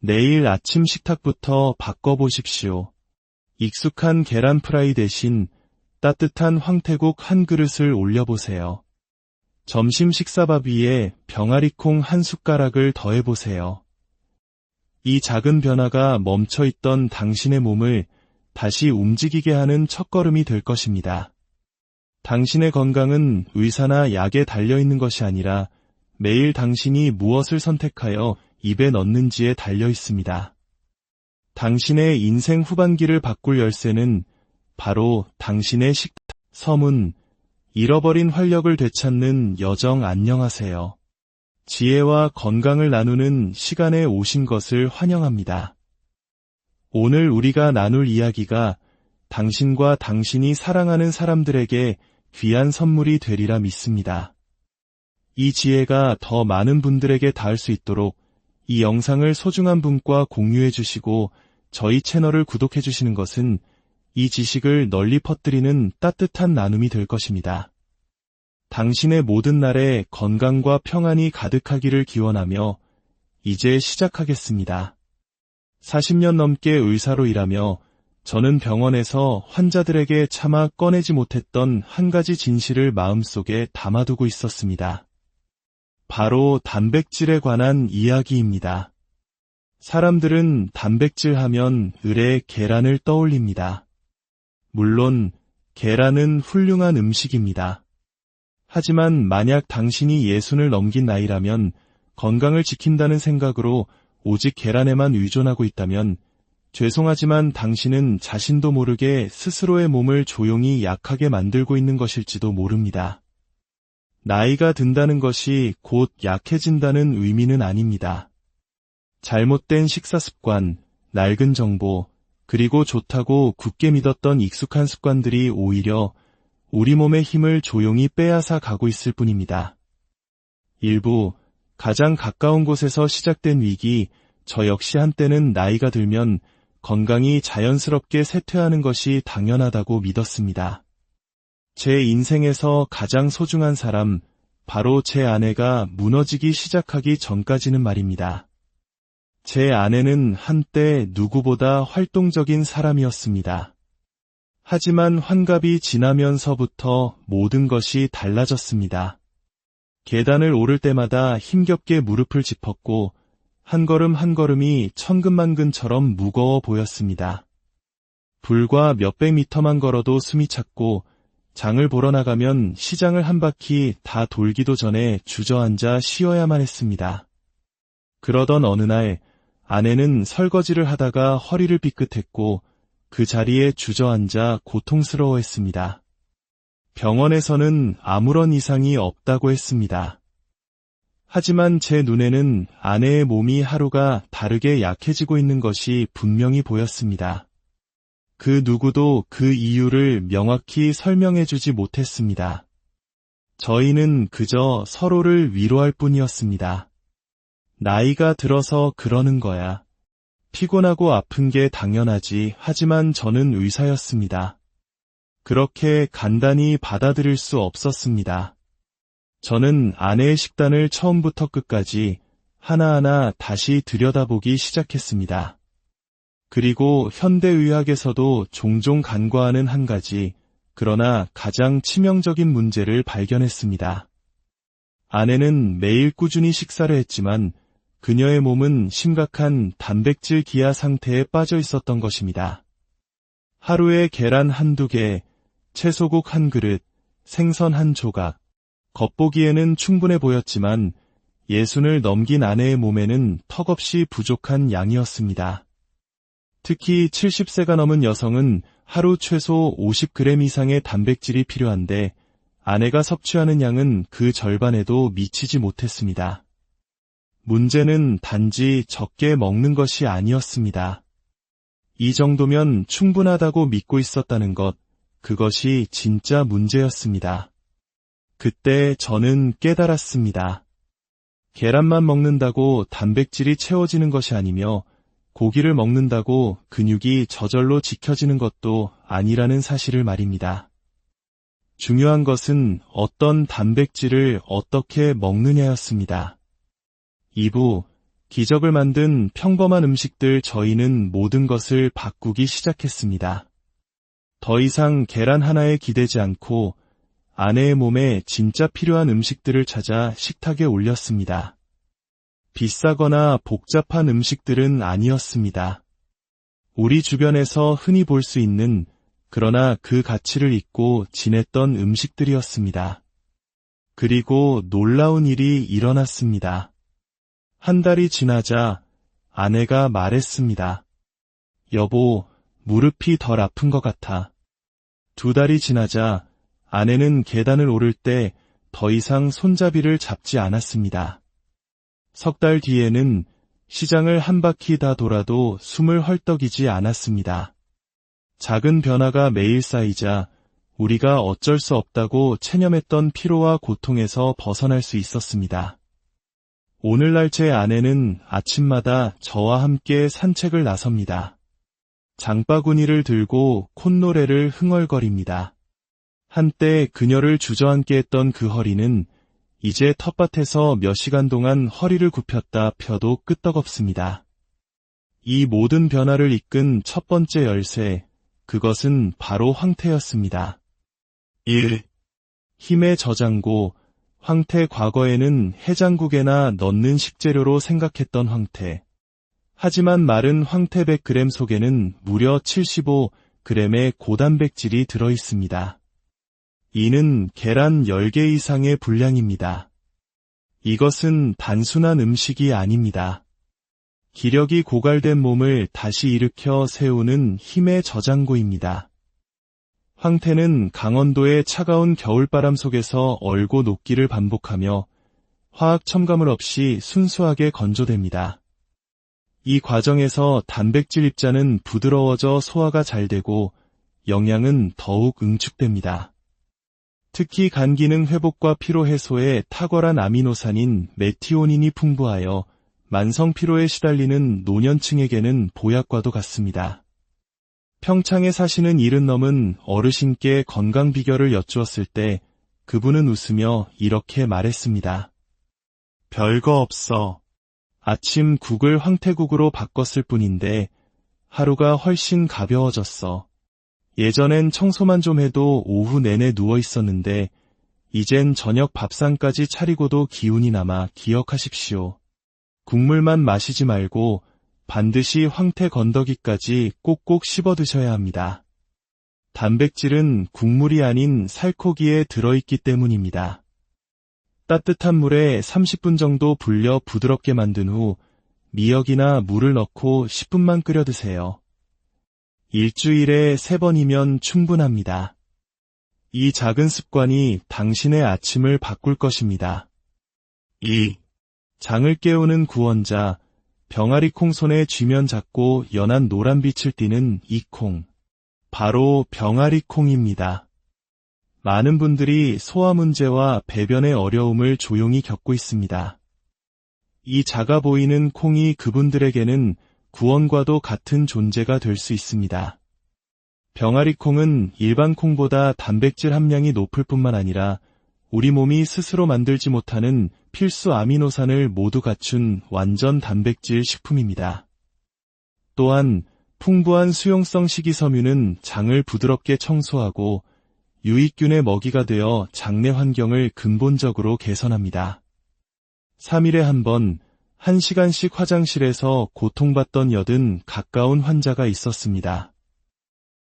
S1: 내일 아침 식탁부터 바꿔보십시오. 익숙한 계란 프라이 대신 따뜻한 황태국 한 그릇을 올려보세요. 점심 식사밥 위에 병아리콩 한 숟가락을 더해보세요. 이 작은 변화가 멈춰있던 당신의 몸을 다시 움직이게 하는 첫걸음이 될 것입니다. 당신의 건강은 의사나 약에 달려있는 것이 아니라 매일 당신이 무엇을 선택하여 입에 넣는지에 달려있습니다. 당신의 인생 후반기를 바꿀 열쇠는 바로 당신의 식탁. 서문, 잃어버린 활력을 되찾는 여정. 안녕하세요. 지혜와 건강을 나누는 시간에 오신 것을 환영합니다. 오늘 우리가 나눌 이야기가 당신과 당신이 사랑하는 사람들에게 귀한 선물이 되리라 믿습니다. 이 지혜가 더 많은 분들에게 닿을 수 있도록 이 영상을 소중한 분과 공유해 주시고 저희 채널을 구독해 주시는 것은 이 지식을 널리 퍼뜨리는 따뜻한 나눔이 될 것입니다. 당신의 모든 날에 건강과 평안이 가득하기를 기원하며 이제 시작하겠습니다. 40년 넘게 의사로 일하며 저는 병원에서 환자들에게 차마 꺼내지 못했던 한 가지 진실을 마음속에 담아두고 있었습니다. 바로 단백질에 관한 이야기입니다. 사람들은 단백질 하면 을의 계란을 떠올립니다. 물론 계란은 훌륭한 음식입니다. 하지만 만약 당신이 60을 넘긴 나이라면 건강을 지킨다는 생각으로 오직 계란에만 의존하고 있다면 죄송하지만 당신은 자신도 모르게 스스로의 몸을 조용히 약하게 만들고 있는 것일지도 모릅니다. 나이가 든다는 것이 곧 약해진다는 의미는 아닙니다. 잘못된 식사 습관, 낡은 정보, 그리고 좋다고 굳게 믿었던 익숙한 습관들이 오히려 우리 몸의 힘을 조용히 빼앗아 가고 있을 뿐입니다. 일부, 가장 가까운 곳에서 시작된 위기, 저 역시 한때는 나이가 들면 건강이 자연스럽게 쇠퇴하는 것이 당연하다고 믿었습니다. 제 인생에서 가장 소중한 사람, 바로 제 아내가 무너지기 시작하기 전까지는 말입니다. 제 아내는 한때 누구보다 활동적인 사람이었습니다. 하지만 환갑이 지나면서부터 모든 것이 달라졌습니다. 계단을 오를 때마다 힘겹게 무릎을 짚었고 한 걸음 한 걸음이 천근만근처럼 무거워 보였습니다. 불과 몇백 미터만 걸어도 숨이 찼고 장을 보러 나가면 시장을 한 바퀴 다 돌기도 전에 주저앉아 쉬어야만 했습니다. 그러던 어느 날 아내는 설거지를 하다가 허리를 삐끗했고 그 자리에 주저앉아 고통스러워했습니다. 병원에서는 아무런 이상이 없다고 했습니다. 하지만 제 눈에는 아내의 몸이 하루가 다르게 약해지고 있는 것이 분명히 보였습니다. 그 누구도 그 이유를 명확히 설명해주지 못했습니다. 저희는 그저 서로를 위로할 뿐이었습니다. 나이가 들어서 그러는 거야. 피곤하고 아픈 게 당연하지. 하지만 저는 의사였습니다. 그렇게 간단히 받아들일 수 없었습니다. 저는 아내의 식단을 처음부터 끝까지 하나하나 다시 들여다보기 시작했습니다. 그리고 현대의학에서도 종종 간과하는 한 가지, 그러나 가장 치명적인 문제를 발견했습니다. 아내는 매일 꾸준히 식사를 했지만 그녀의 몸은 심각한 단백질 기아 상태에 빠져 있었던 것입니다. 하루에 계란 한두 개, 채소국 한 그릇, 생선 한 조각, 겉보기에는 충분해 보였지만 60을 넘긴 아내의 몸에는 턱없이 부족한 양이었습니다. 특히 70세가 넘은 여성은 하루 최소 50g 이상의 단백질이 필요한데 아내가 섭취하는 양은 그 절반에도 미치지 못했습니다. 문제는 단지 적게 먹는 것이 아니었습니다. 이 정도면 충분하다고 믿고 있었다는 것, 그것이 진짜 문제였습니다. 그때 저는 깨달았습니다. 계란만 먹는다고 단백질이 채워지는 것이 아니며 고기를 먹는다고 근육이 저절로 지켜지는 것도 아니라는 사실을 말입니다. 중요한 것은 어떤 단백질을 어떻게 먹느냐였습니다. 2부, 기적을 만든 평범한 음식들. 저희는 모든 것을 바꾸기 시작했습니다. 더 이상 계란 하나에 기대지 않고 아내의 몸에 진짜 필요한 음식들을 찾아 식탁에 올렸습니다. 비싸거나 복잡한 음식들은 아니었습니다. 우리 주변에서 흔히 볼 수 있는, 그러나 그 가치를 잊고 지냈던 음식들이었습니다. 그리고 놀라운 일이 일어났습니다. 한 달이 지나자 아내가 말했습니다. 여보, 무릎이 덜 아픈 것 같아. 2달이 지나자 아내는 계단을 오를 때 더 이상 손잡이를 잡지 않았습니다. 3달 뒤에는 시장을 한 바퀴 다 돌아도 숨을 헐떡이지 않았습니다. 작은 변화가 매일 쌓이자 우리가 어쩔 수 없다고 체념했던 피로와 고통에서 벗어날 수 있었습니다. 오늘날 제 아내는 아침마다 저와 함께 산책을 나섭니다. 장바구니를 들고 콧노래를 흥얼거립니다. 한때 그녀를 주저앉게 했던 그 허리는 이제 텃밭에서 몇 시간 동안 허리를 굽혔다 펴도 끄떡없습니다. 이 모든 변화를 이끈 첫 번째 열쇠, 그것은 바로 황태였습니다. 1. 힘의 저장고. 황태. 과거에는 해장국에나 넣는 식재료로 생각했던 황태. 하지만 마른 황태 100g 속에는 무려 75g의 고단백질이 들어있습니다. 이는 계란 10개 이상의 분량입니다. 이것은 단순한 음식이 아닙니다. 기력이 고갈된 몸을 다시 일으켜 세우는 힘의 저장고입니다. 황태는 강원도의 차가운 겨울바람 속에서 얼고 녹기를 반복하며 화학 첨가물 없이 순수하게 건조됩니다. 이 과정에서 단백질 입자는 부드러워져 소화가 잘 되고 영양은 더욱 응축됩니다. 특히 간 기능 회복과 피로 해소에 탁월한 아미노산인 메티오닌이 풍부하여 만성 피로에 시달리는 노년층에게는 보약과도 같습니다. 평창에 사시는 70 넘은 어르신께 건강 비결을 여쭈었을 때 그분은 웃으며 이렇게 말했습니다. 별거 없어. 아침 국을 황태국으로 바꿨을 뿐인데 하루가 훨씬 가벼워졌어. 예전엔 청소만 좀 해도 오후 내내 누워 있었는데 이젠 저녁 밥상까지 차리고도 기운이 남아. 기억하십시오. 국물만 마시지 말고 반드시 황태 건더기까지 꼭꼭 씹어 드셔야 합니다. 단백질은 국물이 아닌 살코기에 들어있기 때문입니다. 따뜻한 물에 30분 정도 불려 부드럽게 만든 후 미역이나 물을 넣고 10분만 끓여 드세요. 일주일에 3번이면 충분합니다. 이 작은 습관이 당신의 아침을 바꿀 것입니다. 2. 장을 깨우는 구원자. 병아리콩. 손에 쥐면 작고 연한 노란빛을 띠는 이 콩. 바로 병아리콩입니다. 많은 분들이 소화 문제와 배변의 어려움을 조용히 겪고 있습니다. 이 작아 보이는 콩이 그분들에게는 구원과도 같은 존재가 될 수 있습니다. 병아리콩은 일반 콩보다 단백질 함량이 높을 뿐만 아니라 우리 몸이 스스로 만들지 못하는 필수 아미노산을 모두 갖춘 완전 단백질 식품입니다. 또한 풍부한 수용성 식이섬유는 장을 부드럽게 청소하고 유익균의 먹이가 되어 장내 환경을 근본적으로 개선합니다. 3일에 한 번, 1시간씩 화장실에서 고통받던 여든 가까운 환자가 있었습니다.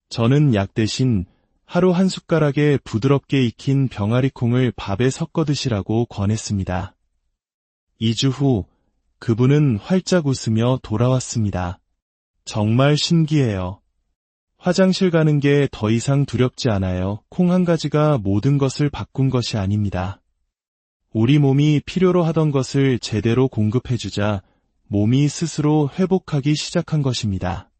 S1: 저는 약 대신 하루 한 숟가락에 부드럽게 익힌 병아리콩을 밥에 섞어 드시라고 권했습니다. 2주 후, 그분은 활짝 웃으며 돌아왔습니다. 정말 신기해요. 화장실 가는 게 더 이상 두렵지 않아요. 콩 한 가지가 모든 것을 바꾼 것이 아닙니다. 우리 몸이 필요로 하던 것을 제대로 공급해주자 몸이 스스로 회복하기 시작한 것입니다.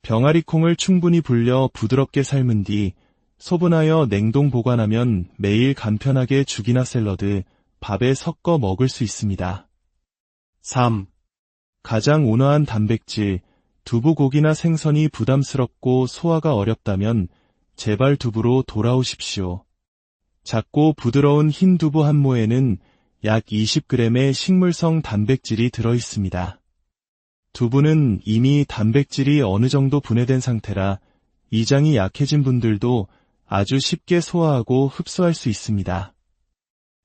S1: 병아리콩을 충분히 불려 부드럽게 삶은 뒤 소분하여 냉동 보관하면 매일 간편하게 죽이나 샐러드, 밥에 섞어 먹을 수 있습니다. 3. 가장 온화한 단백질, 두부 고기나 생선이 부담스럽고 소화가 어렵다면 제발 두부로 돌아오십시오. 작고 부드러운 흰 두부 한 모에는 약 20g의 식물성 단백질이 들어있습니다. 두부는 이미 단백질이 어느 정도 분해된 상태라 이장이 약해진 분들도 아주 쉽게 소화하고 흡수할 수 있습니다.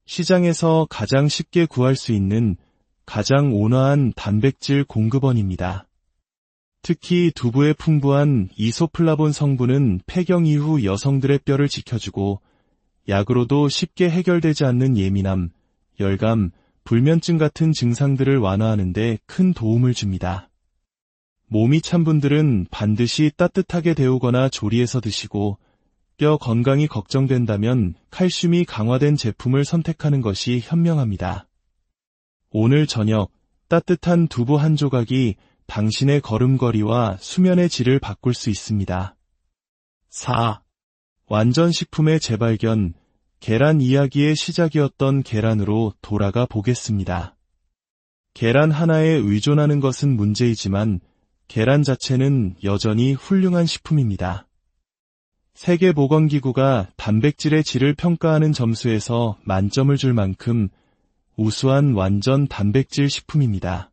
S1: 시장에서 가장 쉽게 구할 수 있는 가장 온화한 단백질 공급원입니다. 특히 두부의 풍부한 이소플라본 성분은 폐경 이후 여성들의 뼈를 지켜주고 약으로도 쉽게 해결되지 않는 예민함, 열감, 불면증 같은 증상들을 완화하는 데 큰 도움을 줍니다. 몸이 찬 분들은 반드시 따뜻하게 데우거나 조리해서 드시고 뼈 건강이 걱정된다면 칼슘이 강화된 제품을 선택하는 것이 현명합니다. 오늘 저녁 따뜻한 두부 한 조각이 당신의 걸음걸이와 수면의 질을 바꿀 수 있습니다. 4. 완전 식품의 재발견, 계란 이야기의 시작이었던 계란으로 돌아가 보겠습니다. 계란 하나에 의존하는 것은 문제이지만 계란 자체는 여전히 훌륭한 식품입니다. 세계보건기구가 단백질의 질을 평가하는 점수에서 만점을 줄 만큼 우수한 완전 단백질 식품입니다.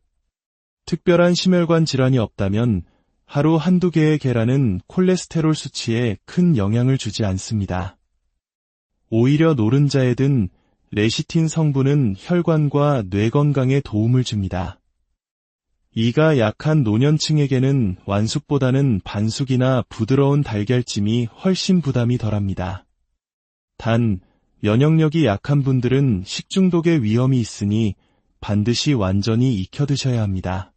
S1: 특별한 심혈관 질환이 없다면 하루 한두 개의 계란은 콜레스테롤 수치에 큰 영향을 주지 않습니다. 오히려 노른자에 든 레시틴 성분은 혈관과 뇌 건강에 도움을 줍니다. 이가 약한 노년층에게는 완숙보다는 반숙이나 부드러운 달걀찜이 훨씬 부담이 덜합니다. 단, 면역력이 약한 분들은 식중독의 위험이 있으니 반드시 완전히 익혀 드셔야 합니다.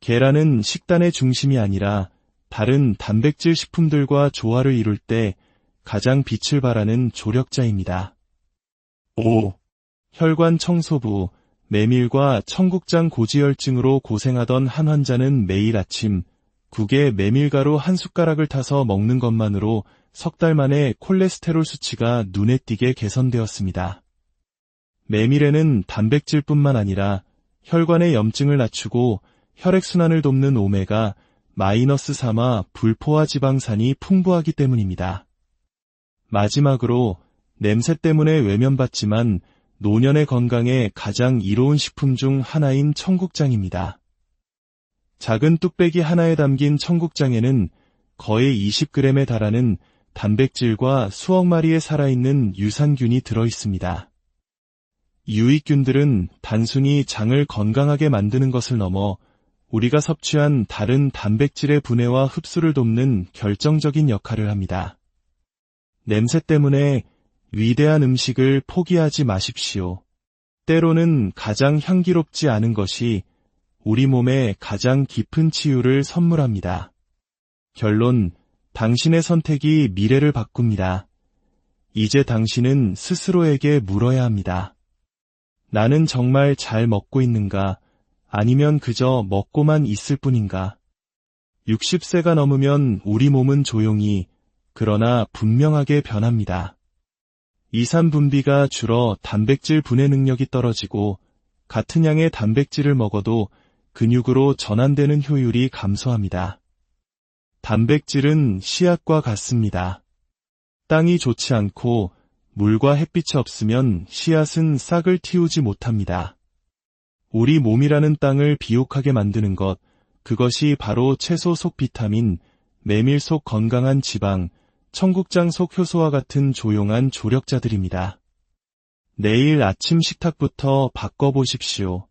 S1: 계란은 식단의 중심이 아니라 다른 단백질 식품들과 조화를 이룰 때 가장 빛을 발하는 조력자입니다. 5. 혈관 청소부, 메밀과 청국장 고지혈증으로 고생하던 한 환자는 매일 아침 국에 메밀가루 한 숟가락을 타서 먹는 것만으로 석 달 만에 콜레스테롤 수치가 눈에 띄게 개선되었습니다. 메밀에는 단백질뿐만 아니라 혈관의 염증을 낮추고 혈액순환을 돕는 오메가-3와 불포화 지방산이 풍부하기 때문입니다. 마지막으로 냄새 때문에 외면받지만 노년의 건강에 가장 이로운 식품 중 하나인 청국장입니다. 작은 뚝배기 하나에 담긴 청국장에는 거의 20g에 달하는 단백질과 수억 마리의 살아있는 유산균이 들어있습니다. 유익균들은 단순히 장을 건강하게 만드는 것을 넘어 우리가 섭취한 다른 단백질의 분해와 흡수를 돕는 결정적인 역할을 합니다. 냄새 때문에 위대한 음식을 포기하지 마십시오. 때로는 가장 향기롭지 않은 것이 우리 몸에 가장 깊은 치유를 선물합니다. 결론, 당신의 선택이 미래를 바꿉니다. 이제 당신은 스스로에게 물어야 합니다. 나는 정말 잘 먹고 있는가? 아니면 그저 먹고만 있을 뿐인가? 60세가 넘으면 우리 몸은 조용히, 그러나 분명하게 변합니다. 이산 분비가 줄어 단백질 분해 능력이 떨어지고 같은 양의 단백질을 먹어도 근육으로 전환되는 효율이 감소합니다. 단백질은 씨앗과 같습니다. 땅이 좋지 않고 물과 햇빛이 없으면 씨앗은 싹을 틔우지 못합니다. 우리 몸이라는 땅을 비옥하게 만드는 것, 그것이 바로 채소 속 비타민, 메밀 속 건강한 지방, 청국장 속 효소와 같은 조용한 조력자들입니다. 내일 아침 식탁부터 바꿔보십시오.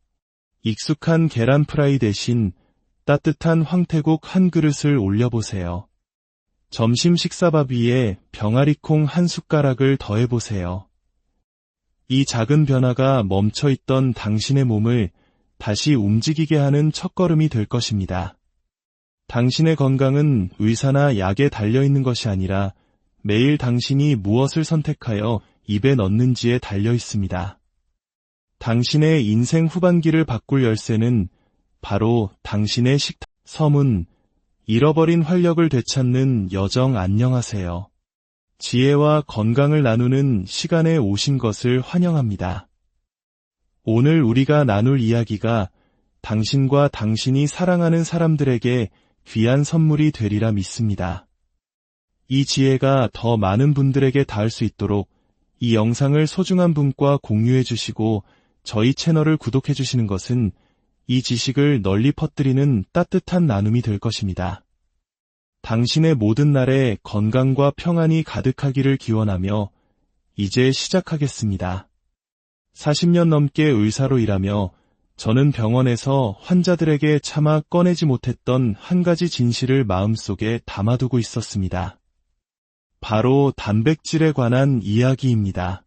S1: 익숙한 계란 프라이 대신 따뜻한 황태국 한 그릇을 올려보세요. 점심 식사밥 위에 병아리콩 한 숟가락을 더해보세요. 이 작은 변화가 멈춰있던 당신의 몸을 다시 움직이게 하는 첫걸음이 될 것입니다. 당신의 건강은 의사나 약에 달려있는 것이 아니라 매일 당신이 무엇을 선택하여 입에 넣는지에 달려있습니다. 당신의 인생 후반기를 바꿀 열쇠는 바로 당신의 식탁. 서문, 잃어버린 활력을 되찾는 여정. 안녕하세요. 지혜와 건강을 나누는 시간에 오신 것을 환영합니다. 오늘 우리가 나눌 이야기가 당신과 당신이 사랑하는 사람들에게 귀한 선물이 되리라 믿습니다. 이 지혜가 더 많은 분들에게 닿을 수 있도록 이 영상을 소중한 분과 공유해 주시고 저희 채널을 구독해 주시는 것은 이 지식을 널리 퍼뜨리는 따뜻한 나눔이 될 것입니다. 당신의 모든 날에 건강과 평안이 가득하기를 기원하며 이제 시작하겠습니다. 40년 넘게 의사로 일하며 저는 병원에서 환자들에게 차마 꺼내지 못했던 한 가지 진실을 마음속에 담아두고 있었습니다. 바로 단백질에 관한 이야기입니다.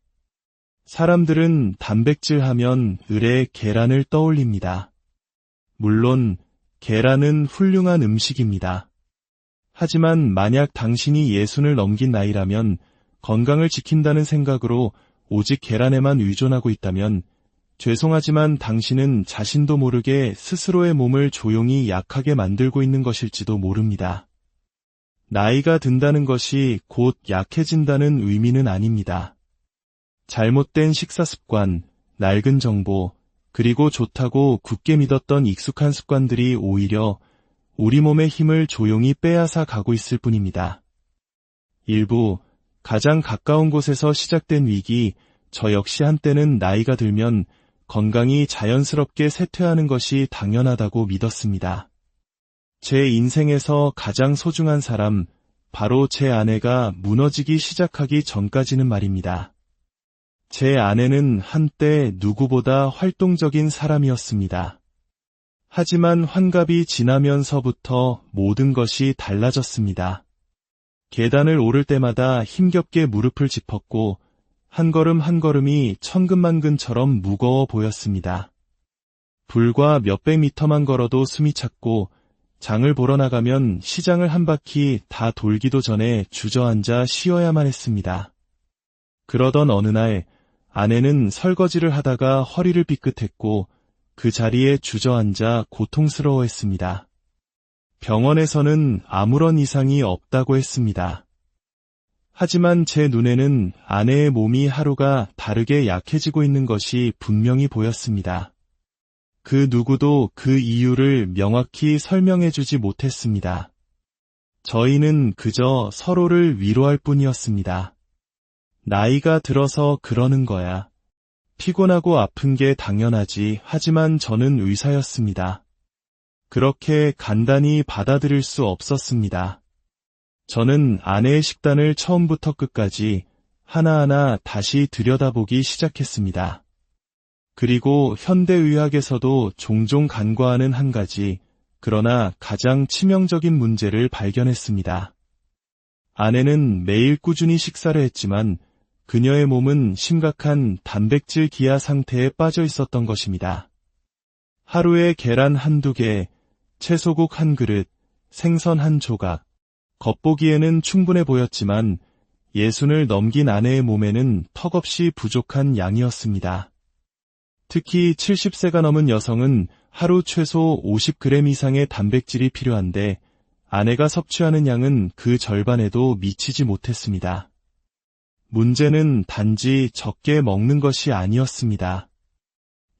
S1: 사람들은 단백질 하면 을의 계란을 떠올립니다. 물론 계란은 훌륭한 음식입니다. 하지만 만약 당신이 60을 넘긴 나이라면 건강을 지킨다는 생각으로 오직 계란에만 의존하고 있다면 죄송하지만 당신은 자신도 모르게 스스로의 몸을 조용히 약하게 만들고 있는 것일지도 모릅니다. 나이가 든다는 것이 곧 약해진다는 의미는 아닙니다. 잘못된 식사 습관, 낡은 정보, 그리고 좋다고 굳게 믿었던 익숙한 습관들이 오히려 우리 몸의 힘을 조용히 빼앗아 가고 있을 뿐입니다. 일부 가장 가까운 곳에서 시작된 위기, 저 역시 한때는 나이가 들면 건강이 자연스럽게 쇠퇴하는 것이 당연하다고 믿었습니다. 제 인생에서 가장 소중한 사람, 바로 제 아내가 무너지기 시작하기 전까지는 말입니다. 제 아내는 한때 누구보다 활동적인 사람이었습니다. 하지만 환갑이 지나면서부터 모든 것이 달라졌습니다. 계단을 오를 때마다 힘겹게 무릎을 짚었고 한 걸음 한 걸음이 천근만근처럼 무거워 보였습니다. 불과 몇백 미터만 걸어도 숨이 찼고 장을 보러 나가면 시장을 한 바퀴 다 돌기도 전에 주저앉아 쉬어야만 했습니다. 그러던 어느 날 아내는 설거지를 하다가 허리를 삐끗했고 그 자리에 주저앉아 고통스러워했습니다. 병원에서는 아무런 이상이 없다고 했습니다. 하지만 제 눈에는 아내의 몸이 하루가 다르게 약해지고 있는 것이 분명히 보였습니다. 그 누구도 그 이유를 명확히 설명해주지 못했습니다. 저희는 그저 서로를 위로할 뿐이었습니다. 나이가 들어서 그러는 거야. 피곤하고 아픈 게 당연하지. 하지만 저는 의사였습니다. 그렇게 간단히 받아들일 수 없었습니다. 저는 아내의 식단을 처음부터 끝까지 하나하나 다시 들여다보기 시작했습니다. 그리고 현대의학에서도 종종 간과하는 한 가지, 그러나 가장 치명적인 문제를 발견했습니다. 아내는 매일 꾸준히 식사를 했지만 그녀의 몸은 심각한 단백질 기아 상태에 빠져 있었던 것입니다. 하루에 계란 한두 개, 채소국 한 그릇, 생선 한 조각, 겉보기에는 충분해 보였지만 60을 넘긴 아내의 몸에는 턱없이 부족한 양이었습니다. 특히 70세가 넘은 여성은 하루 최소 50g 이상의 단백질이 필요한데 아내가 섭취하는 양은 그 절반에도 미치지 못했습니다. 문제는 단지 적게 먹는 것이 아니었습니다.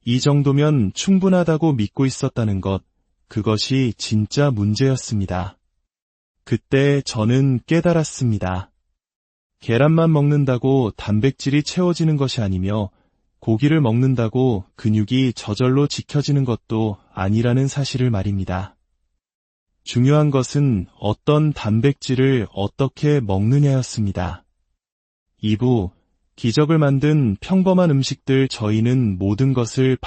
S1: 이 정도면 충분하다고 믿고 있었다는 것, 그것이 진짜 문제였습니다. 그때 저는 깨달았습니다. 계란만 먹는다고 단백질이 채워지는 것이 아니며 고기를 먹는다고 근육이 저절로 지켜지는 것도 아니라는 사실을 말입니다. 중요한 것은 어떤 단백질을 어떻게 먹느냐였습니다. 2부, 기적을 만든 평범한 음식들. 저희는 모든 것을